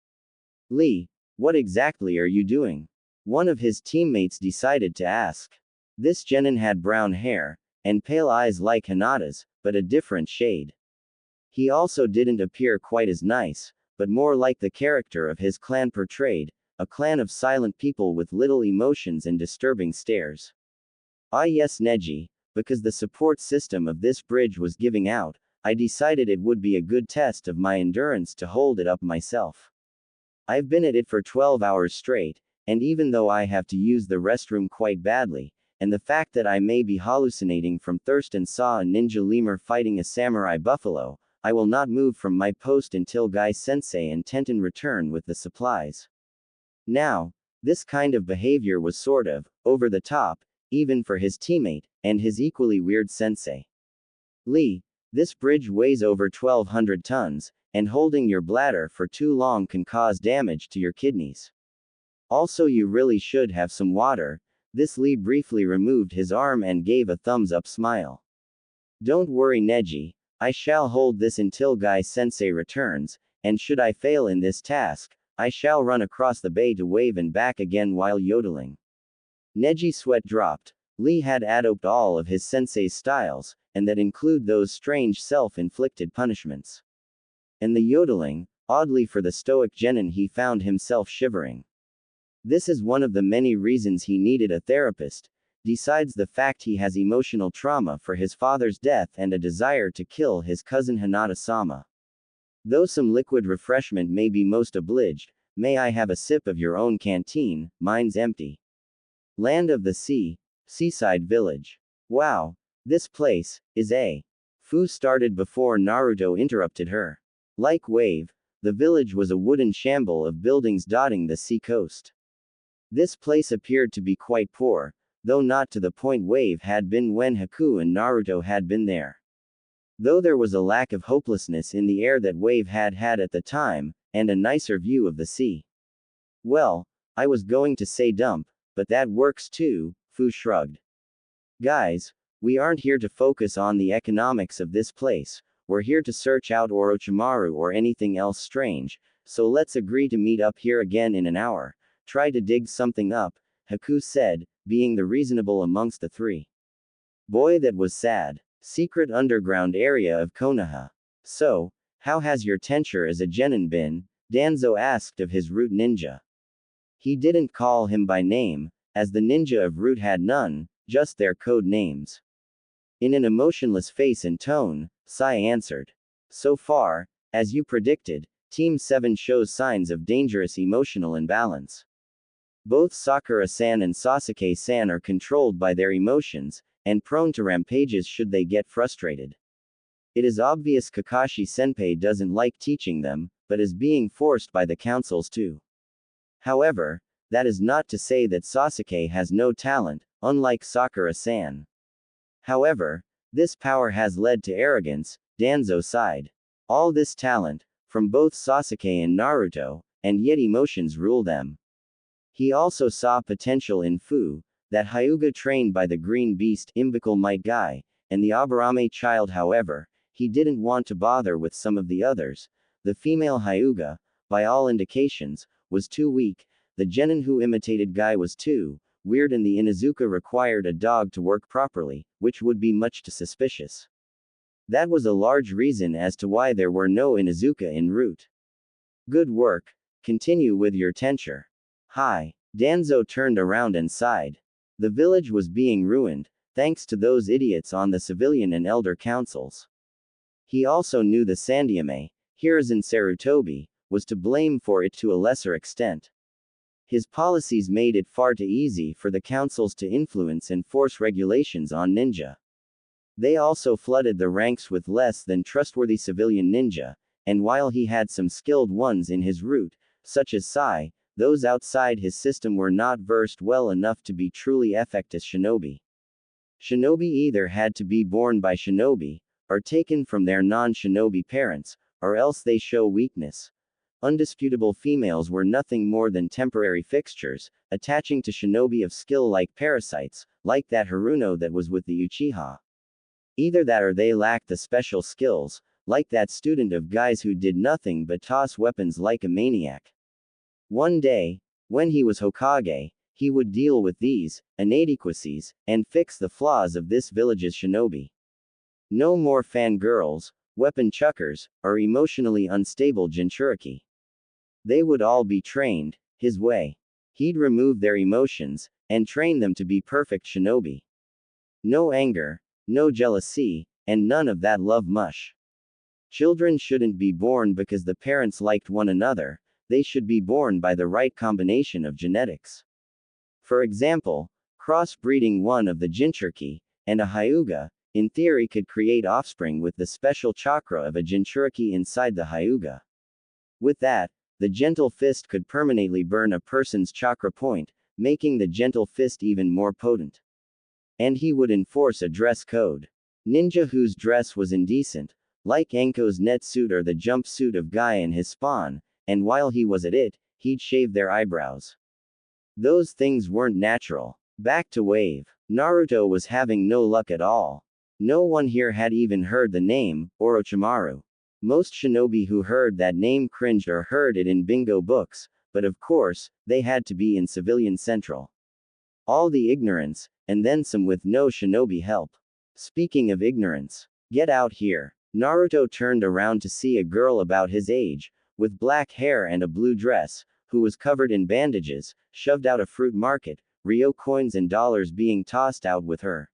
Lee, what exactly are you doing? One of his teammates decided to ask. This genin had brown hair, and pale eyes like Hinata's, but a different shade. He also didn't appear quite as nice, but more like the character of his clan portrayed, a clan of silent people with little emotions and disturbing stares. Ah yes, Neji, because the support system of this bridge was giving out, I decided it would be a good test of my endurance to hold it up myself. I've been at it for 12 hours straight, and even though I have to use the restroom quite badly, and the fact that I may be hallucinating from thirst and saw a ninja lemur fighting a samurai buffalo, I will not move from my post until Gai-sensei and Tenten return with the supplies. Now, this kind of behavior was sort of over the top, even for his teammate, and his equally weird sensei. Lee, this bridge weighs over 1,200 tons, and holding your bladder for too long can cause damage to your kidneys. Also, you really should have some water. This Lee briefly removed his arm and gave a thumbs-up smile. Don't worry, Neji, I shall hold this until Guy-sensei returns, and should I fail in this task, I shall run across the bay to wave and back again while yodeling. Neji's sweat dropped. Lee had adopted all of his sensei's styles, and that include those strange self-inflicted punishments. And the yodeling, oddly for the stoic genin, he found himself shivering. This is one of the many reasons he needed a therapist, besides the fact he has emotional trauma for his father's death and a desire to kill his cousin Hinata-sama. Though some liquid refreshment may be most obliged, may I have a sip of your own canteen, mine's empty. Land of the Sea, Seaside Village. Wow, this place is a. Fuu started before Naruto interrupted her. Like Wave, the village was a wooden shamble of buildings dotting the sea coast. This place appeared to be quite poor, though not to the point Wave had been when Haku and Naruto had been there. Though there was a lack of hopelessness in the air that Wave had had at the time, and a nicer view of the sea. Well, I was going to say dump, but that works too, Fuu shrugged. Guys, we aren't here to focus on the economics of this place, we're here to search out Orochimaru or anything else strange, so let's agree to meet up here again in an hour. Try to dig something up, Haku said, being the reasonable amongst the three. Boy, that was sad. Secret underground area of Konoha. So, how has your tenure as a genin been? Danzo asked of his root ninja. He didn't call him by name, as the ninja of root had none, just their code names. In an emotionless face and tone, Sai answered. So far, as you predicted, Team 7 shows signs of dangerous emotional imbalance. Both Sakura-san and Sasuke-san are controlled by their emotions, and prone to rampages should they get frustrated. It is obvious Kakashi-senpai doesn't like teaching them, but is being forced by the councils too. However, that is not to say that Sasuke has no talent, unlike Sakura-san. However, this power has led to arrogance, Danzo sighed. All this talent, from both Sasuke and Naruto, and yet emotions rule them. He also saw potential in Fuu, that Hyuga trained by the Green Beast Imbical Might Guy, and the Aburame child. However, he didn't want to bother with some of the others. The female Hyuga, by all indications, was too weak, the genin who imitated Guy was too weird, and the Inuzuka required a dog to work properly, which would be much too suspicious. That was a large reason as to why there were no Inuzuka en route. Good work. Continue with your tenure. Hi. Danzo turned around and sighed. The village was being ruined, thanks to those idiots on the civilian and elder councils. He also knew the Sandaime, Hiruzen Sarutobi, was to blame for it to a lesser extent. His policies made it far too easy for the councils to influence and force regulations on ninja. They also flooded the ranks with less than trustworthy civilian ninja, and while he had some skilled ones in his route, such as Sai, those outside his system were not versed well enough to be truly effective shinobi. Shinobi either had to be born by shinobi, or taken from their non-shinobi parents, or else they show weakness. Undisputable females were nothing more than temporary fixtures, attaching to shinobi of skill like parasites, like that Haruno that was with the Uchiha. Either that or they lacked the special skills, like that student of Guy's who did nothing but toss weapons like a maniac. One day, when he was Hokage, he would deal with these inadequacies, and fix the flaws of this village's shinobi. No more fangirls, weapon chuckers, or emotionally unstable Jinchuriki. They would all be trained, his way. He'd remove their emotions, and train them to be perfect shinobi. No anger, no jealousy, and none of that love mush. Children shouldn't be born because the parents liked one another, they should be born by the right combination of genetics. For example, crossbreeding one of the Jinchuriki, and a Hyuga, in theory could create offspring with the special chakra of a Jinchuriki inside the Hyuga. With that, the gentle fist could permanently burn a person's chakra point, making the gentle fist even more potent. And he would enforce a dress code. Ninja whose dress was indecent, like Enko's net suit or the jumpsuit of Guy and his spawn, and while he was at it, he'd shave their eyebrows. Those things weren't natural. Back to Wave. Naruto was having no luck at all. No one here had even heard the name, Orochimaru. Most shinobi who heard that name cringed or heard it in bingo books, but of course, they had to be in Civilian Central. All the ignorance, and then some with no shinobi help. Speaking of ignorance, get out here. Naruto turned around to see a girl about his age, with black hair and a blue dress, who was covered in bandages, shoved out a fruit market, Ryo coins and dollars being tossed out with her.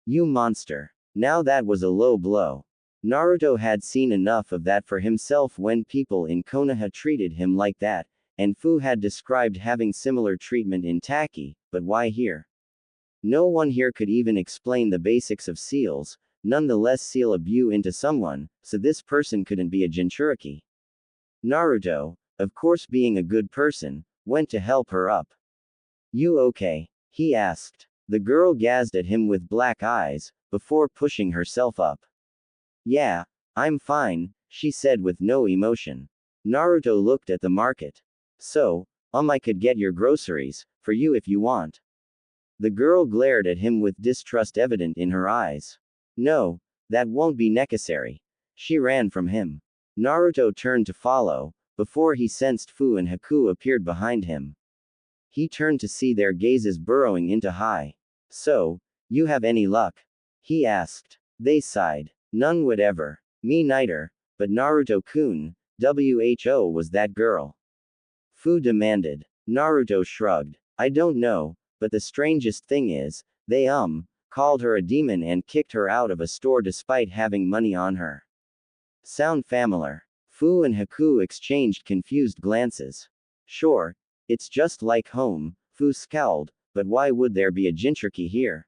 You monster. Now that was a low blow. Naruto had seen enough of that for himself when people in Konoha treated him like that, and Fuu had described having similar treatment in Taki, but why here? No one here could even explain the basics of seals, nonetheless seal a bu into someone, so this person couldn't be a Jinchuriki. Naruto, of course being a good person, went to help her up. You okay? He asked. The girl gazed at him with black eyes, before pushing herself up. Yeah, I'm fine, she said with no emotion. Naruto looked at the market. So, I could get your groceries, for you if you want. The girl glared at him with distrust evident in her eyes. No, that won't be necessary. She ran from him. Naruto turned to follow, before he sensed Fuu and Haku appeared behind him. He turned to see their gazes burrowing into high. So, you have any luck? He asked. They sighed. None whatever. Me neither, but Naruto-kun, who was that girl? Fuu demanded. Naruto shrugged. I don't know, but the strangest thing is, they called her a demon and kicked her out of a store despite having money on her. Sound familiar? Fuu and Haku exchanged confused glances. Sure, it's just like home, Fuu scowled, but why would there be a Jinchuriki here?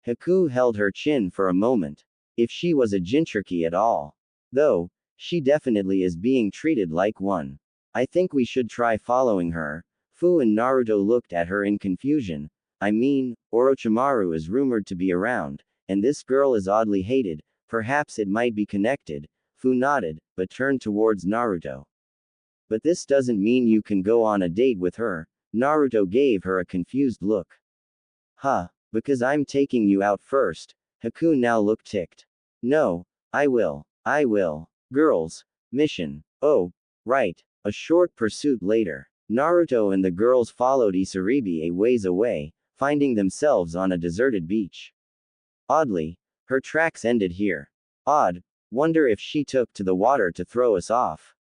Haku held her chin for a moment. If she was a Jinchuriki at all. Though, she definitely is being treated like one. I think we should try following her. Fuu and Naruto looked at her in confusion. I mean, Orochimaru is rumored to be around, and this girl is oddly hated, perhaps it might be connected. Fuu nodded, but turned towards Naruto. But this doesn't mean you can go on a date with her. Naruto gave her a confused look. Huh, because I'm taking you out first. Haku now looked ticked. No, I will. Girls. Mission. Oh, right. A short pursuit later. Naruto and the girls followed Isaribi a ways away, finding themselves on a deserted beach. Oddly, her tracks ended here. Odd. Wonder if she took to the water to throw us off.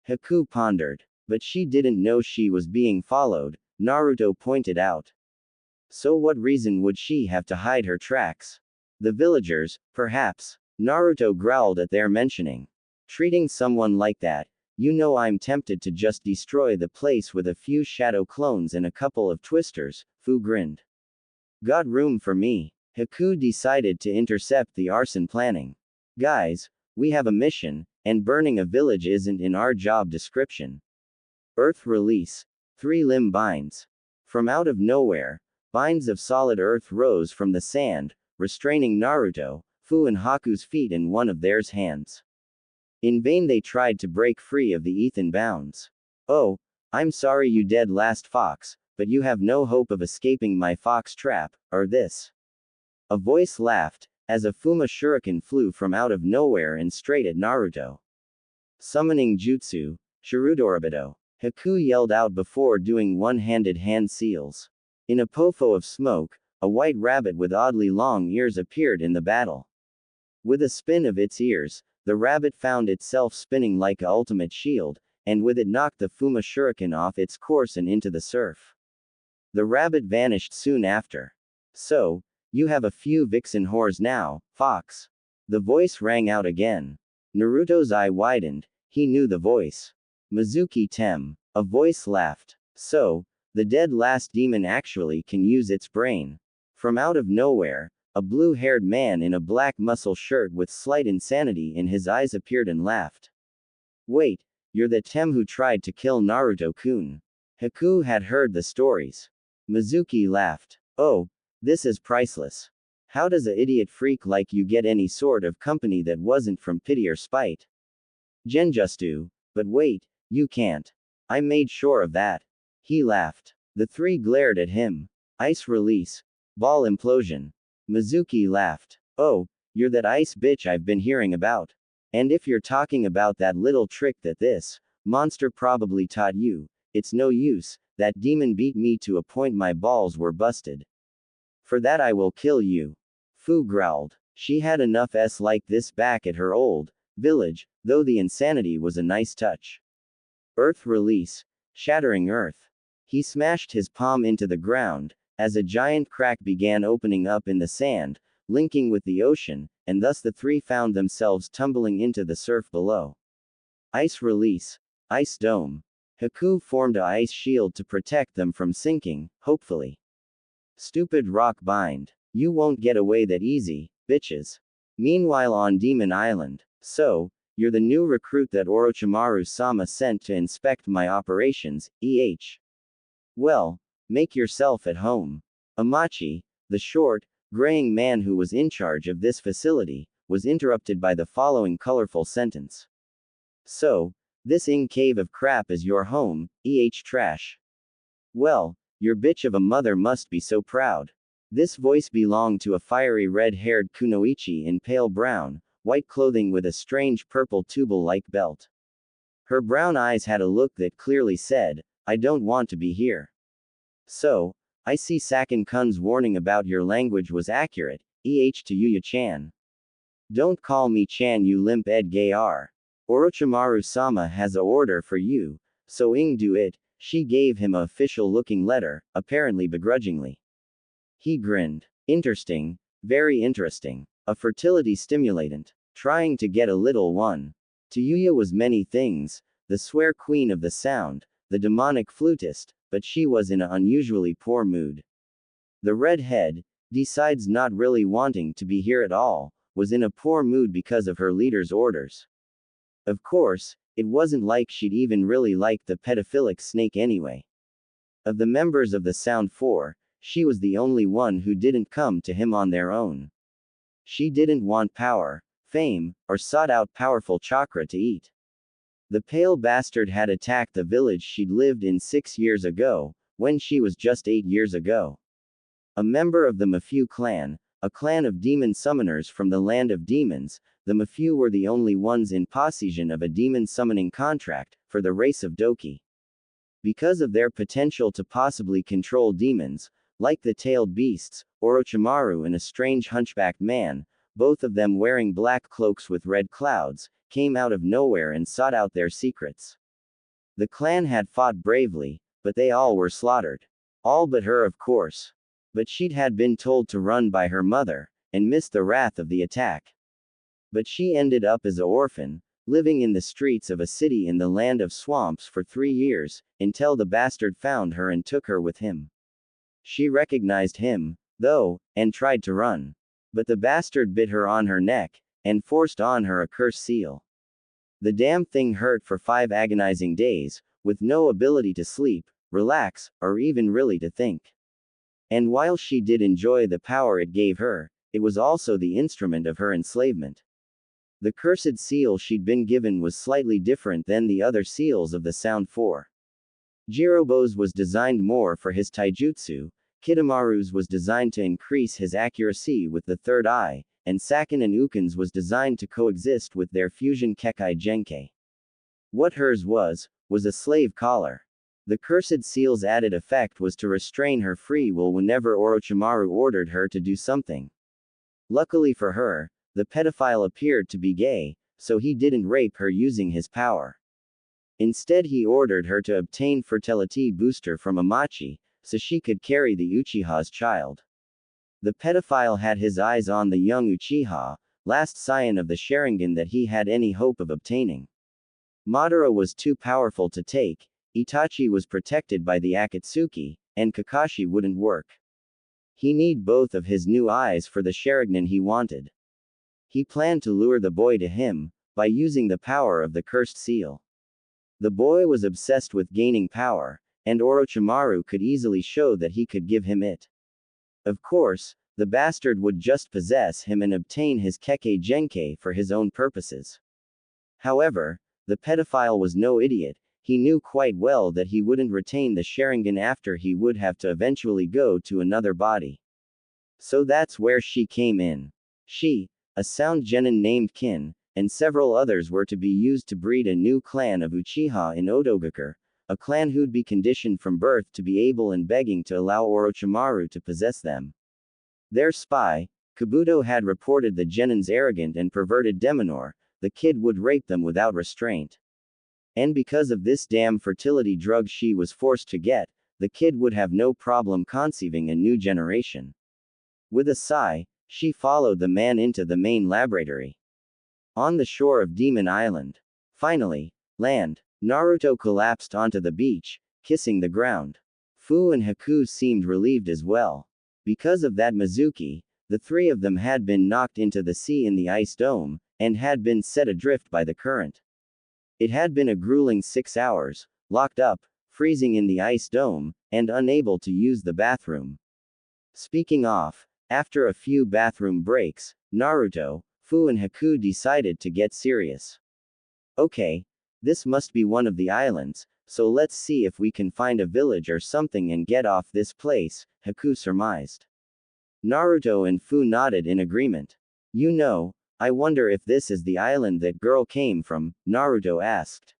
Haku pondered. But she didn't know she was being followed, Naruto pointed out. So what reason would she have to hide her tracks? The villagers, perhaps. Naruto growled at their mentioning. Treating someone like that, you know I'm tempted to just destroy the place with a few shadow clones and a couple of twisters, Fuu grinned. Got room for me. Haku decided to intercept the arson planning. Guys, we have a mission, and burning a village isn't in our job description. Earth release. 3-limb binds. From out of nowhere, binds of solid earth rose from the sand, restraining Naruto, Fuu and Haku's feet in one of theirs hands. In vain they tried to break free of the Ethan bounds. Oh, I'm sorry you dead last fox, but you have no hope of escaping my fox trap, or this. A voice laughed, as a Fuma shuriken flew from out of nowhere and straight at Naruto. Summoning jutsu, Shirudorabito. Haku yelled out before doing one-handed hand seals. In a pofo of smoke, a white rabbit with oddly long ears appeared in the battle. With a spin of its ears, the rabbit found itself spinning like a ultimate shield, and with it knocked the Fuma shuriken off its course and into the surf. The rabbit vanished soon after. So, you have a few vixen whores now, fox. The voice rang out again. Naruto's eye widened, he knew the voice. Mizuki Tem. A voice laughed. So, the dead last demon actually can use its brain. From out of nowhere, a blue-haired man in a black muscle shirt with slight insanity in his eyes appeared and laughed. Wait, you're the Tem who tried to kill Naruto-kun. Haku had heard the stories. Mizuki laughed. Oh, This is priceless. How does a idiot freak like you get any sort of company that wasn't from pity or spite? Genjustu. But wait, you can't. I made sure of that. He laughed. The three glared at him. Ice release. Ball implosion. Mizuki laughed. Oh, you're that ice bitch I've been hearing about. And if you're talking about that little trick that this monster probably taught you, it's no use, that demon beat me to a point my balls were busted. For that I will kill you. Fuu growled. She had enough s like this back at her old village, though the insanity was a nice touch. Earth release. Shattering earth. He smashed his palm into the ground, as a giant crack began opening up in the sand, linking with the ocean, and thus the three found themselves tumbling into the surf below. Ice release. Ice dome. Haku formed a ice shield to protect them from sinking, hopefully. Stupid rock bind. You won't get away that easy, bitches. Meanwhile on Demon Island. So, you're the new recruit that Orochimaru-sama sent to inspect my operations, Well, make yourself at home. Amachi, the short, graying man who was in charge of this facility, was interrupted by the following colorful sentence. So, this cave of crap is your home, trash. Well, your bitch of a mother must be so proud. This voice belonged to a fiery red-haired kunoichi in pale brown, white clothing with a strange purple tubal-like belt. Her brown eyes had a look that clearly said, I don't want to be here. So, I see Sakin-kun's warning about your language was accurate, to Yuya-chan. Don't call me Chan you limp ed gayar. Orochimaru-sama has a order for you, so do it. She gave him a official-looking letter, apparently begrudgingly. He grinned. Interesting, very interesting. A fertility stimulant. Trying to get a little one. Tayuya was many things, the swear queen of the sound, the demonic flutist, but she was in an unusually poor mood. The redhead, besides not really wanting to be here at all, was in a poor mood because of her leader's orders. Of course, it wasn't like she'd even really liked the pedophilic snake anyway. Of the members of the Sound Four, she was the only one who didn't come to him on their own. She didn't want power, fame, or sought out powerful chakra to eat. The pale bastard had attacked the village she'd lived in 6 years ago, when she was just 8 years ago. A member of the Mafu clan, a clan of demon summoners from the land of demons, the Mafu were the only ones in possession of a demon summoning contract, for the race of Doki. Because of their potential to possibly control demons, like the tailed beasts, Orochimaru and a strange hunchbacked man, both of them wearing black cloaks with red clouds, came out of nowhere and sought out their secrets. The clan had fought bravely, but they all were slaughtered. All but her, of course. But she'd had been told to run by her mother, and missed the wrath of the attack. But she ended up as an orphan, living in the streets of a city in the land of swamps for 3 years, until the bastard found her and took her with him. She recognized him, though, and tried to run. But the bastard bit her on her neck, and forced on her a curse seal. The damn thing hurt for 5 agonizing days, with no ability to sleep, relax, or even really to think. And while she did enjoy the power it gave her, it was also the instrument of her enslavement. The cursed seal she'd been given was slightly different than the other seals of the Sound Four. Jirobo's was designed more for his taijutsu, Kidomaru's was designed to increase his accuracy with the third eye, and Sakin and Ukin's was designed to coexist with their fusion Kekai Genkai. What hers was a slave collar. The cursed seal's added effect was to restrain her free will whenever Orochimaru ordered her to do something. Luckily for her, the pedophile appeared to be gay, so he didn't rape her using his power. Instead he ordered her to obtain fertility booster from Amachi, so she could carry the Uchiha's child. The pedophile had his eyes on the young Uchiha, last scion of the Sharingan that he had any hope of obtaining. Madara was too powerful to take, Itachi was protected by the Akatsuki, and Kakashi wouldn't work. He need both of his new eyes for the Sharingan he wanted. He planned to lure the boy to him, by using the power of the cursed seal. The boy was obsessed with gaining power, and Orochimaru could easily show that he could give him it. Of course, the bastard would just possess him and obtain his Kekkei Genkei for his own purposes. However, the pedophile was no idiot. He knew quite well that he wouldn't retain the Sharingan after he would have to eventually go to another body. So that's where she came in. She, a sound genin named Kin, and several others were to be used to breed a new clan of Uchiha in Odogakure, a clan who'd be conditioned from birth to be able and begging to allow Orochimaru to possess them. Their spy, Kabuto, had reported the genin's arrogant and perverted demonor. The kid would rape them without restraint. And because of this damn fertility drug she was forced to get, the kid would have no problem conceiving a new generation. With a sigh, she followed the man into the main laboratory. On the shore of Demon Island. Finally, land. Naruto collapsed onto the beach, kissing the ground. Fuu and Haku seemed relieved as well. Because of that Mizuki, the three of them had been knocked into the sea in the ice dome, and had been set adrift by the current. It had been a grueling 6 hours, locked up, freezing in the ice dome, and unable to use the bathroom. Speaking off, after a few bathroom breaks, Naruto, Fuu and Haku decided to get serious. Okay, this must be one of the islands, so let's see if we can find a village or something and get off this place, Haku surmised. Naruto and Fuu nodded in agreement. You know, I wonder if this is the island that girl came from, Naruto asked.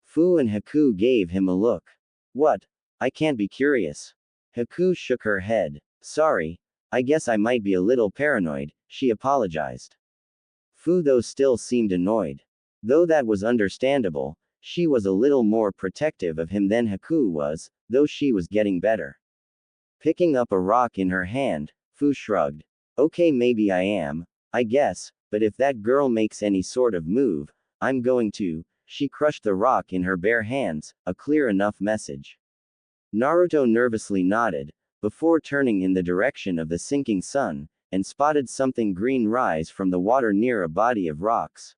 Fuu and Haku gave him a look. What? I can't be curious. Haku shook her head. Sorry, I guess I might be a little paranoid, she apologized. Fuu though still seemed annoyed. Though that was understandable, she was a little more protective of him than Haku was, though she was getting better. Picking up a rock in her hand, Fuu shrugged. Okay, maybe I am, I guess, but if that girl makes any sort of move, I'm going to. She crushed the rock in her bare hands, a clear enough message. Naruto nervously nodded, before turning in the direction of the sinking sun, and spotted something green rise from the water near a body of rocks.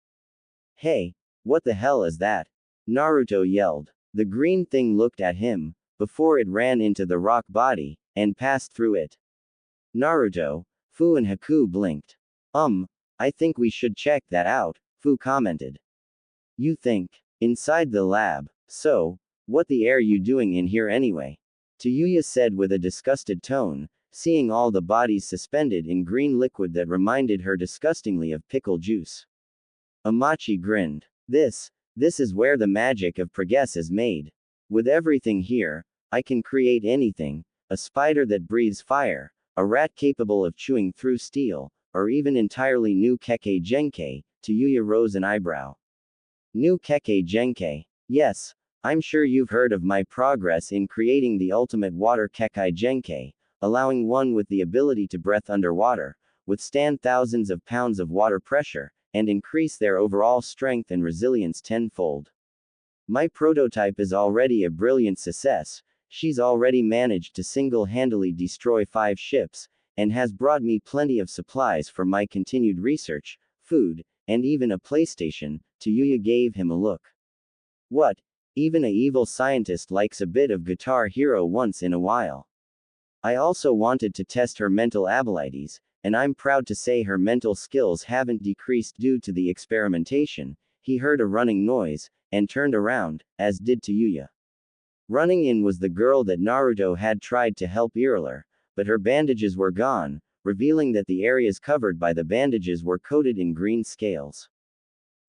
Hey, what the hell is that? Naruto yelled. The green thing looked at him, before it ran into the rock body, and passed through it. Naruto, Fuu and Haku blinked. I think we should check that out, Fuu commented. You think? Inside the lab. So, what the air you doing in here anyway? Tayuya said with a disgusted tone, seeing all the bodies suspended in green liquid that reminded her disgustingly of pickle juice. Amachi grinned. This is where the magic of progress is made. With everything here, I can create anything, a spider that breathes fire, a rat capable of chewing through steel, or even entirely new Kekkei Genkei, Tayuya rose an eyebrow. New Kekkei Genkei. Yes, I'm sure you've heard of my progress in creating the ultimate water Kekkei Genkei, allowing one with the ability to breathe underwater, withstand thousands of pounds of water pressure, and increase their overall strength and resilience tenfold. My prototype is already a brilliant success. She's already managed to single-handedly destroy 5 ships, and has brought me plenty of supplies for my continued research, food, and even a PlayStation. Tayuya gave him a look. What? Even a evil scientist likes a bit of Guitar Hero once in a while. I also wanted to test her mental abilities, and I'm proud to say her mental skills haven't decreased due to the experimentation. He heard a running noise, and turned around, as did Tayuya. Running in was the girl that Naruto had tried to help earlier, but her bandages were gone, revealing that the areas covered by the bandages were coated in green scales.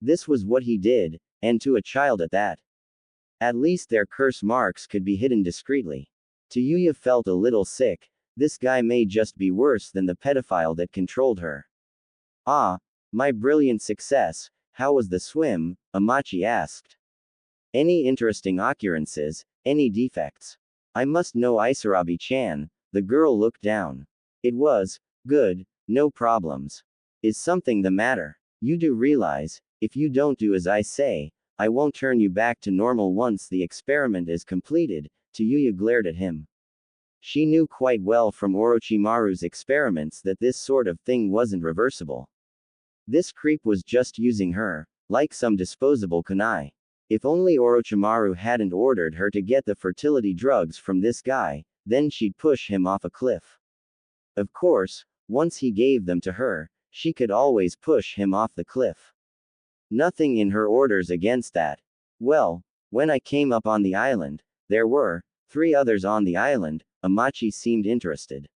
This was what he did, and to a child at that. At least their curse marks could be hidden discreetly. Tayuya felt a little sick. This guy may just be worse than the pedophile that controlled her. Ah, my brilliant success, how was the swim? Amachi asked. Any interesting occurrences, any defects? I must know Isarabi-chan. The girl looked down. It was good, no problems. Is something the matter? You do realize, if you don't do as I say, I won't turn you back to normal once the experiment is completed. Tayuya glared at him. She knew quite well from Orochimaru's experiments that this sort of thing wasn't reversible. This creep was just using her, like some disposable kunai. If only Orochimaru hadn't ordered her to get the fertility drugs from this guy, then she'd push him off a cliff. Of course, once he gave them to her, she could always push him off the cliff. Nothing in her orders against that. Well, when I came up on the island, there were 3 others on the island. Amachi seemed interested.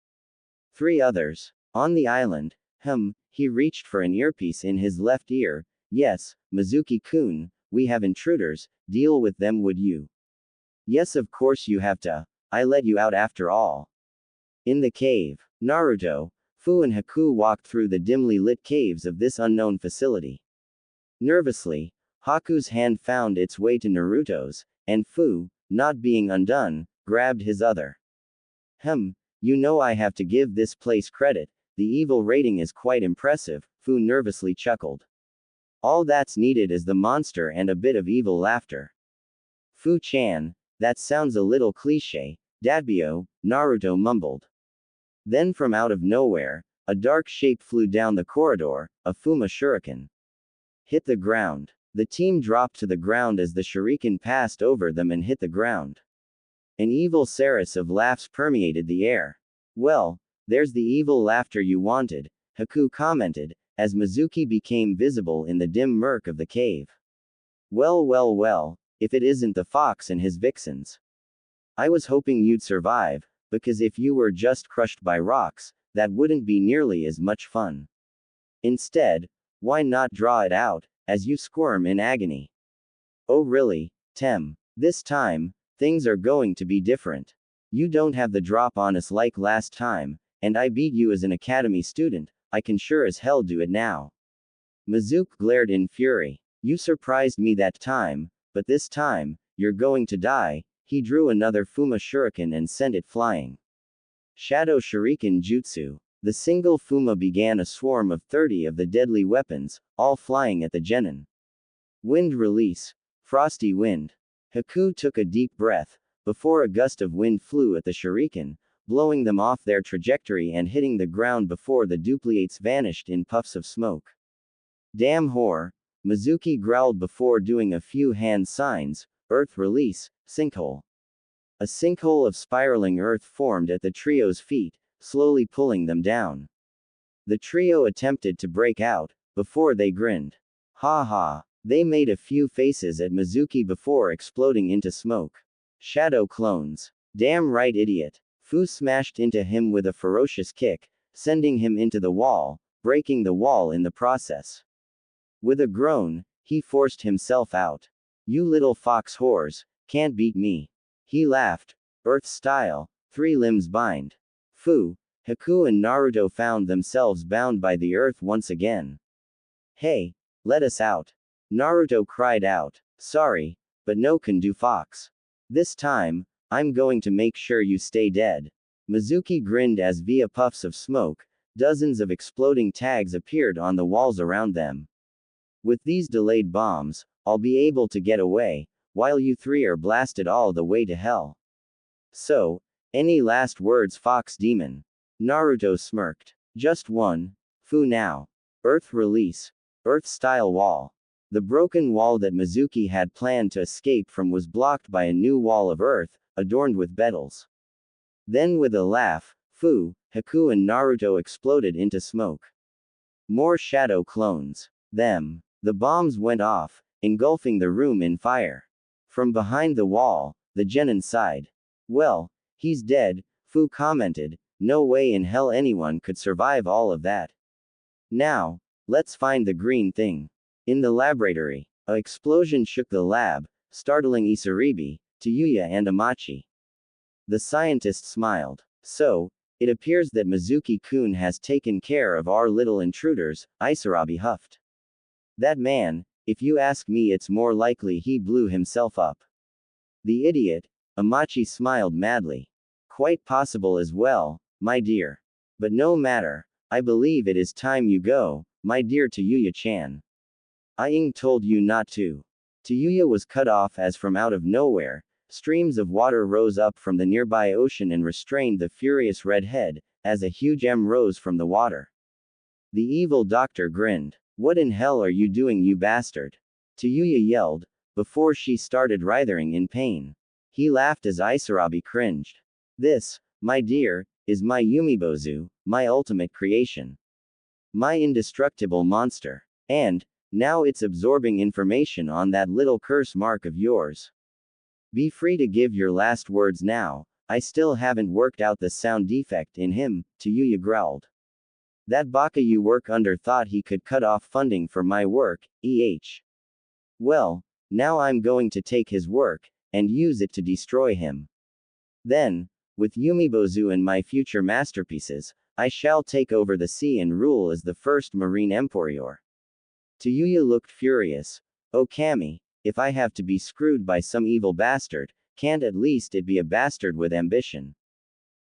3 others? On the island? He reached for an earpiece in his left ear. Yes, Mizuki-kun, we have intruders, deal with them would you? Yes, of course you have to. I let you out after all. In the cave, Naruto, Fuu and Haku walked through the dimly lit caves of this unknown facility. Nervously, Haku's hand found its way to Naruto's, and Fuu, not being undone, grabbed his other. You know I have to give this place credit, the evil rating is quite impressive, Fuu nervously chuckled. All that's needed is the monster and a bit of evil laughter. Fu-chan, that sounds a little cliché, Datbyo, Naruto mumbled. Then from out of nowhere, a dark shape flew down the corridor, a Fuma shuriken. Hit the ground. The team dropped to the ground as the shuriken passed over them and hit the ground. An evil chorus of laughs permeated the air. Well, there's the evil laughter you wanted, Haku commented, as Mizuki became visible in the dim murk of the cave. Well, if it isn't the fox and his vixens. I was hoping you'd survive, because if you were just crushed by rocks, that wouldn't be nearly as much fun. Instead, why not draw it out, as you squirm in agony? Oh really, Tem. This time, things are going to be different. You don't have the drop on us like last time, and I beat you as an academy student, I can sure as hell do it now. Mizuki glared in fury. You surprised me that time, but this time, you're going to die. He drew another Fuma shuriken and sent it flying. Shadow Shuriken Jutsu. The single Fuma began a swarm of 30 of the deadly weapons, all flying at the genin. Wind release. Frosty wind. Haku took a deep breath, before a gust of wind flew at the shuriken, blowing them off their trajectory and hitting the ground before the duplicates vanished in puffs of smoke. Damn whore. Mizuki growled before doing a few hand signs. Earth release, sinkhole. A sinkhole of spiraling earth formed at the trio's feet, slowly pulling them down. The trio attempted to break out, before they grinned. Ha ha. They made a few faces at Mizuki before exploding into smoke. Shadow clones. Damn right idiot. Fu smashed into him with a ferocious kick, sending him into the wall, breaking the wall in the process. With a groan, he forced himself out. You little fox whores, can't beat me. He laughed. Earth style, 3 limbs bind. Fu, Haku and Naruto found themselves bound by the earth once again. Hey, let us out. Naruto cried out. Sorry, but no can do fox. This time, I'm going to make sure you stay dead. Mizuki grinned as via puffs of smoke, dozens of exploding tags appeared on the walls around them. With these delayed bombs, I'll be able to get away, while you 3 are blasted all the way to hell. So, any last words, Fox Demon? Naruto smirked. Just one. Fu now. Earth release. Earth-style wall. The broken wall that Mizuki had planned to escape from was blocked by a new wall of earth, adorned with petals. Then with a laugh, Fu, Haku and Naruto exploded into smoke. More shadow clones. Them. The bombs went off, engulfing the room in fire. From behind the wall, the genin sighed. Well, he's dead, Fu commented. No way in hell anyone could survive all of that. Now, let's find the green thing. In the laboratory, a explosion shook the lab, startling Isaribi, Tayuya and Amachi. The scientist smiled. So, it appears that Mizuki-kun has taken care of our little intruders, Isarabi huffed. That man, if you ask me, it's more likely he blew himself up. The idiot, Amachi smiled madly. Quite possible as well, my dear. But no matter, I believe it is time you go, my dear Tayuya-chan. I told you not to. Tayuya was cut off as from out of nowhere, streams of water rose up from the nearby ocean and restrained the furious redhead, as a huge M rose from the water. The evil doctor grinned. What in hell are you doing, you bastard? Tayuya yelled, before she started writhing in pain. He laughed as Isarabi cringed. This, my dear, is my Yumibozu, my ultimate creation. My indestructible monster. And, now it's absorbing information on that little curse mark of yours. Be free to give your last words now. I still haven't worked out the sound defect in him, Tayuya growled. That baka you work under thought he could cut off funding for my work, Well, now I'm going to take his work, and use it to destroy him. Then, with Yumibozu and my future masterpieces, I shall take over the sea and rule as the first marine emperor. Tayuya looked furious. Oh Kami, if I have to be screwed by some evil bastard, can't at least it be a bastard with ambition?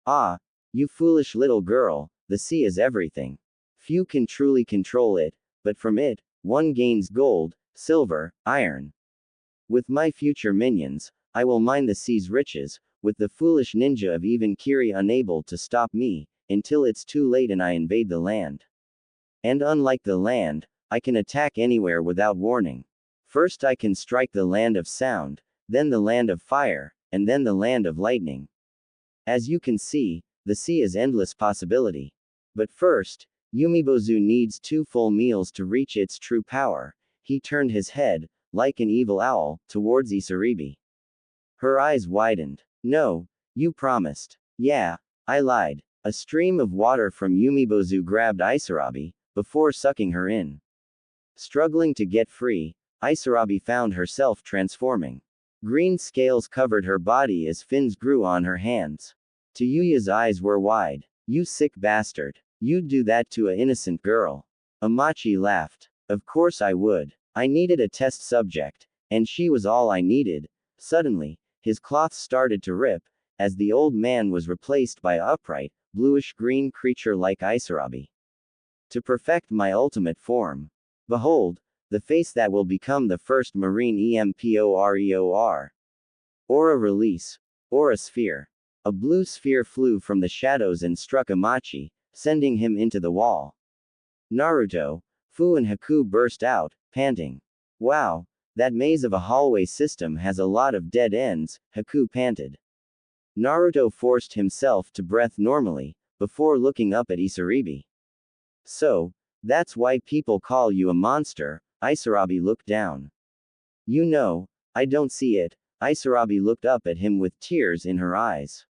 Ah, you foolish little girl, the sea is everything. Few can truly control it, but from it, one gains gold, silver, iron. With my future minions, I will mine the sea's riches, with the foolish ninja of even Kiri unable to stop me, until it's too late and I invade the land. And unlike the land, I can attack anywhere without warning. First I can strike the land of sound, then the land of fire, and then the land of lightning. As you can see, the sea is endless possibility. But first, Yumibozu needs 2 full meals to reach its true power. He turned his head, like an evil owl, towards Isaribi. Her eyes widened. No, you promised. Yeah, I lied. A stream of water from Yumibozu grabbed Isarabi, before sucking her in. Struggling to get free, Isarabi found herself transforming. Green scales covered her body as fins grew on her hands. Tayuya's eyes were wide. You sick bastard. You'd do that to a innocent girl. Amachi laughed. Of course I would. I needed a test subject, and she was all I needed. Suddenly, his cloth started to rip, as the old man was replaced by an upright, bluish-green creature like Isarabi. To perfect my ultimate form. Behold, the face that will become the first marine emporeor. Aura release. Aura sphere. A blue sphere flew from the shadows and struck Amachi, sending him into the wall. Naruto, Fuu and Haku burst out, panting. Wow, that maze of a hallway system has a lot of dead ends, Haku panted. Naruto forced himself to breathe normally, before looking up at Isaribi. So, that's why people call you a monster, Isarabi looked down. You know, I don't see it. Isarabi looked up at him with tears in her eyes.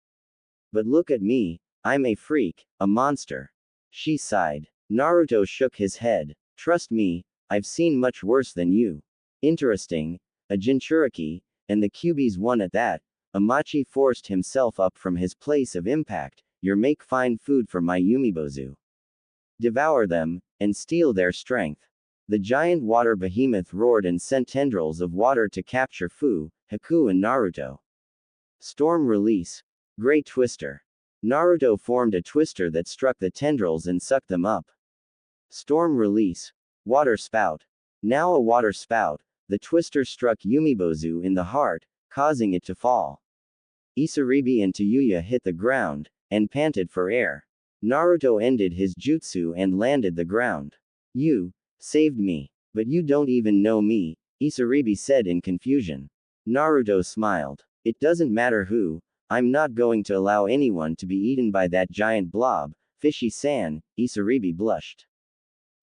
But look at me, I'm a freak, a monster. She sighed. Naruto shook his head. Trust me, I've seen much worse than you. Interesting, a Jinchuriki, and the Kyuubi's one at that. Amachi forced himself up from his place of impact. You make fine food for my Yumibozu. Devour them, and steal their strength. The giant water behemoth roared and sent tendrils of water to capture Fuu, Haku and Naruto. Storm release. Great twister. Naruto formed a twister that struck the tendrils and sucked them up. Storm release. Water spout. Now a water spout, the twister struck Yumibozu in the heart, causing it to fall. Isaribi and Tayuya hit the ground, and panted for air. Naruto ended his jutsu and landed the ground. You saved me. But you don't even know me, Isaribi said in confusion. Naruto smiled. It doesn't matter who, I'm not going to allow anyone to be eaten by that giant blob, Fishy-san, Isaribi blushed.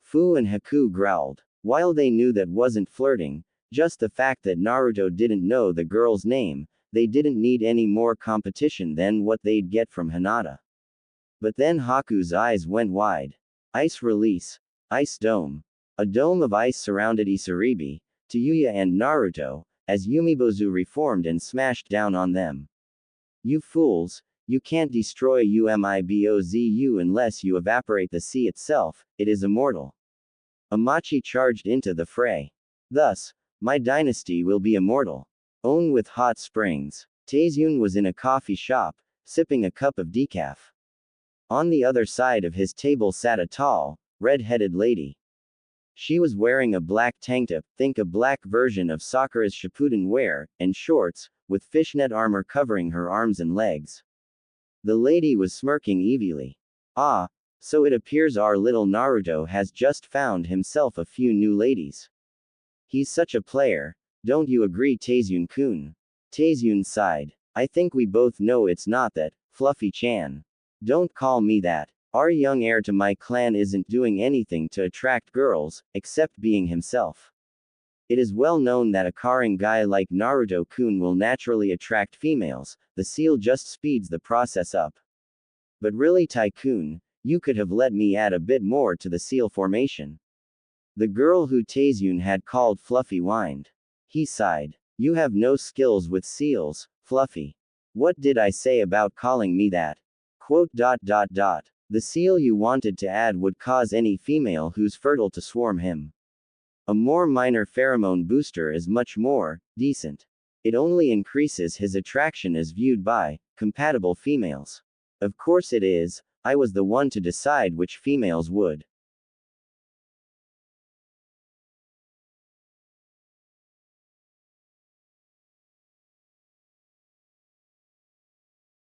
Fuu and Haku growled. While they knew that wasn't flirting, just the fact that Naruto didn't know the girl's name, they didn't need any more competition than what they'd get from Hinata. But then Haku's eyes went wide. Ice release. Ice dome. A dome of ice surrounded Isaribi, Tayuya and Naruto, as Yumibozu reformed and smashed down on them. You fools, you can't destroy Umibozu unless you evaporate the sea itself, it is immortal. Amachi charged into the fray. Thus, my dynasty will be immortal. Own with hot springs. Taizun was in a coffee shop, sipping a cup of decaf. On the other side of his table sat a tall, red-headed lady. She was wearing a black tank top, think a black version of Sakura's Shippuden wear, and shorts, with fishnet armor covering her arms and legs. The lady was smirking evilly. Ah, so it appears our little Naruto has just found himself a few new ladies. He's such a player, don't you agree, Taizun-kun? Taizun sighed. I think we both know it's not that, Fluffy-chan. Don't call me that. Our young heir to my clan isn't doing anything to attract girls, except being himself. It is well known that a caring guy like Naruto-kun will naturally attract females, the seal just speeds the process up. But really Tycoon, you could have let me add a bit more to the seal formation. The girl who Taezun had called Fluffy whined. He sighed. You have no skills with seals, Fluffy. What did I say about calling me that? Quote. The seal you wanted to add would cause any female who's fertile to swarm him. A more minor pheromone booster is much more decent. It only increases his attraction as viewed by compatible females. Of course it is, I was the one to decide which females would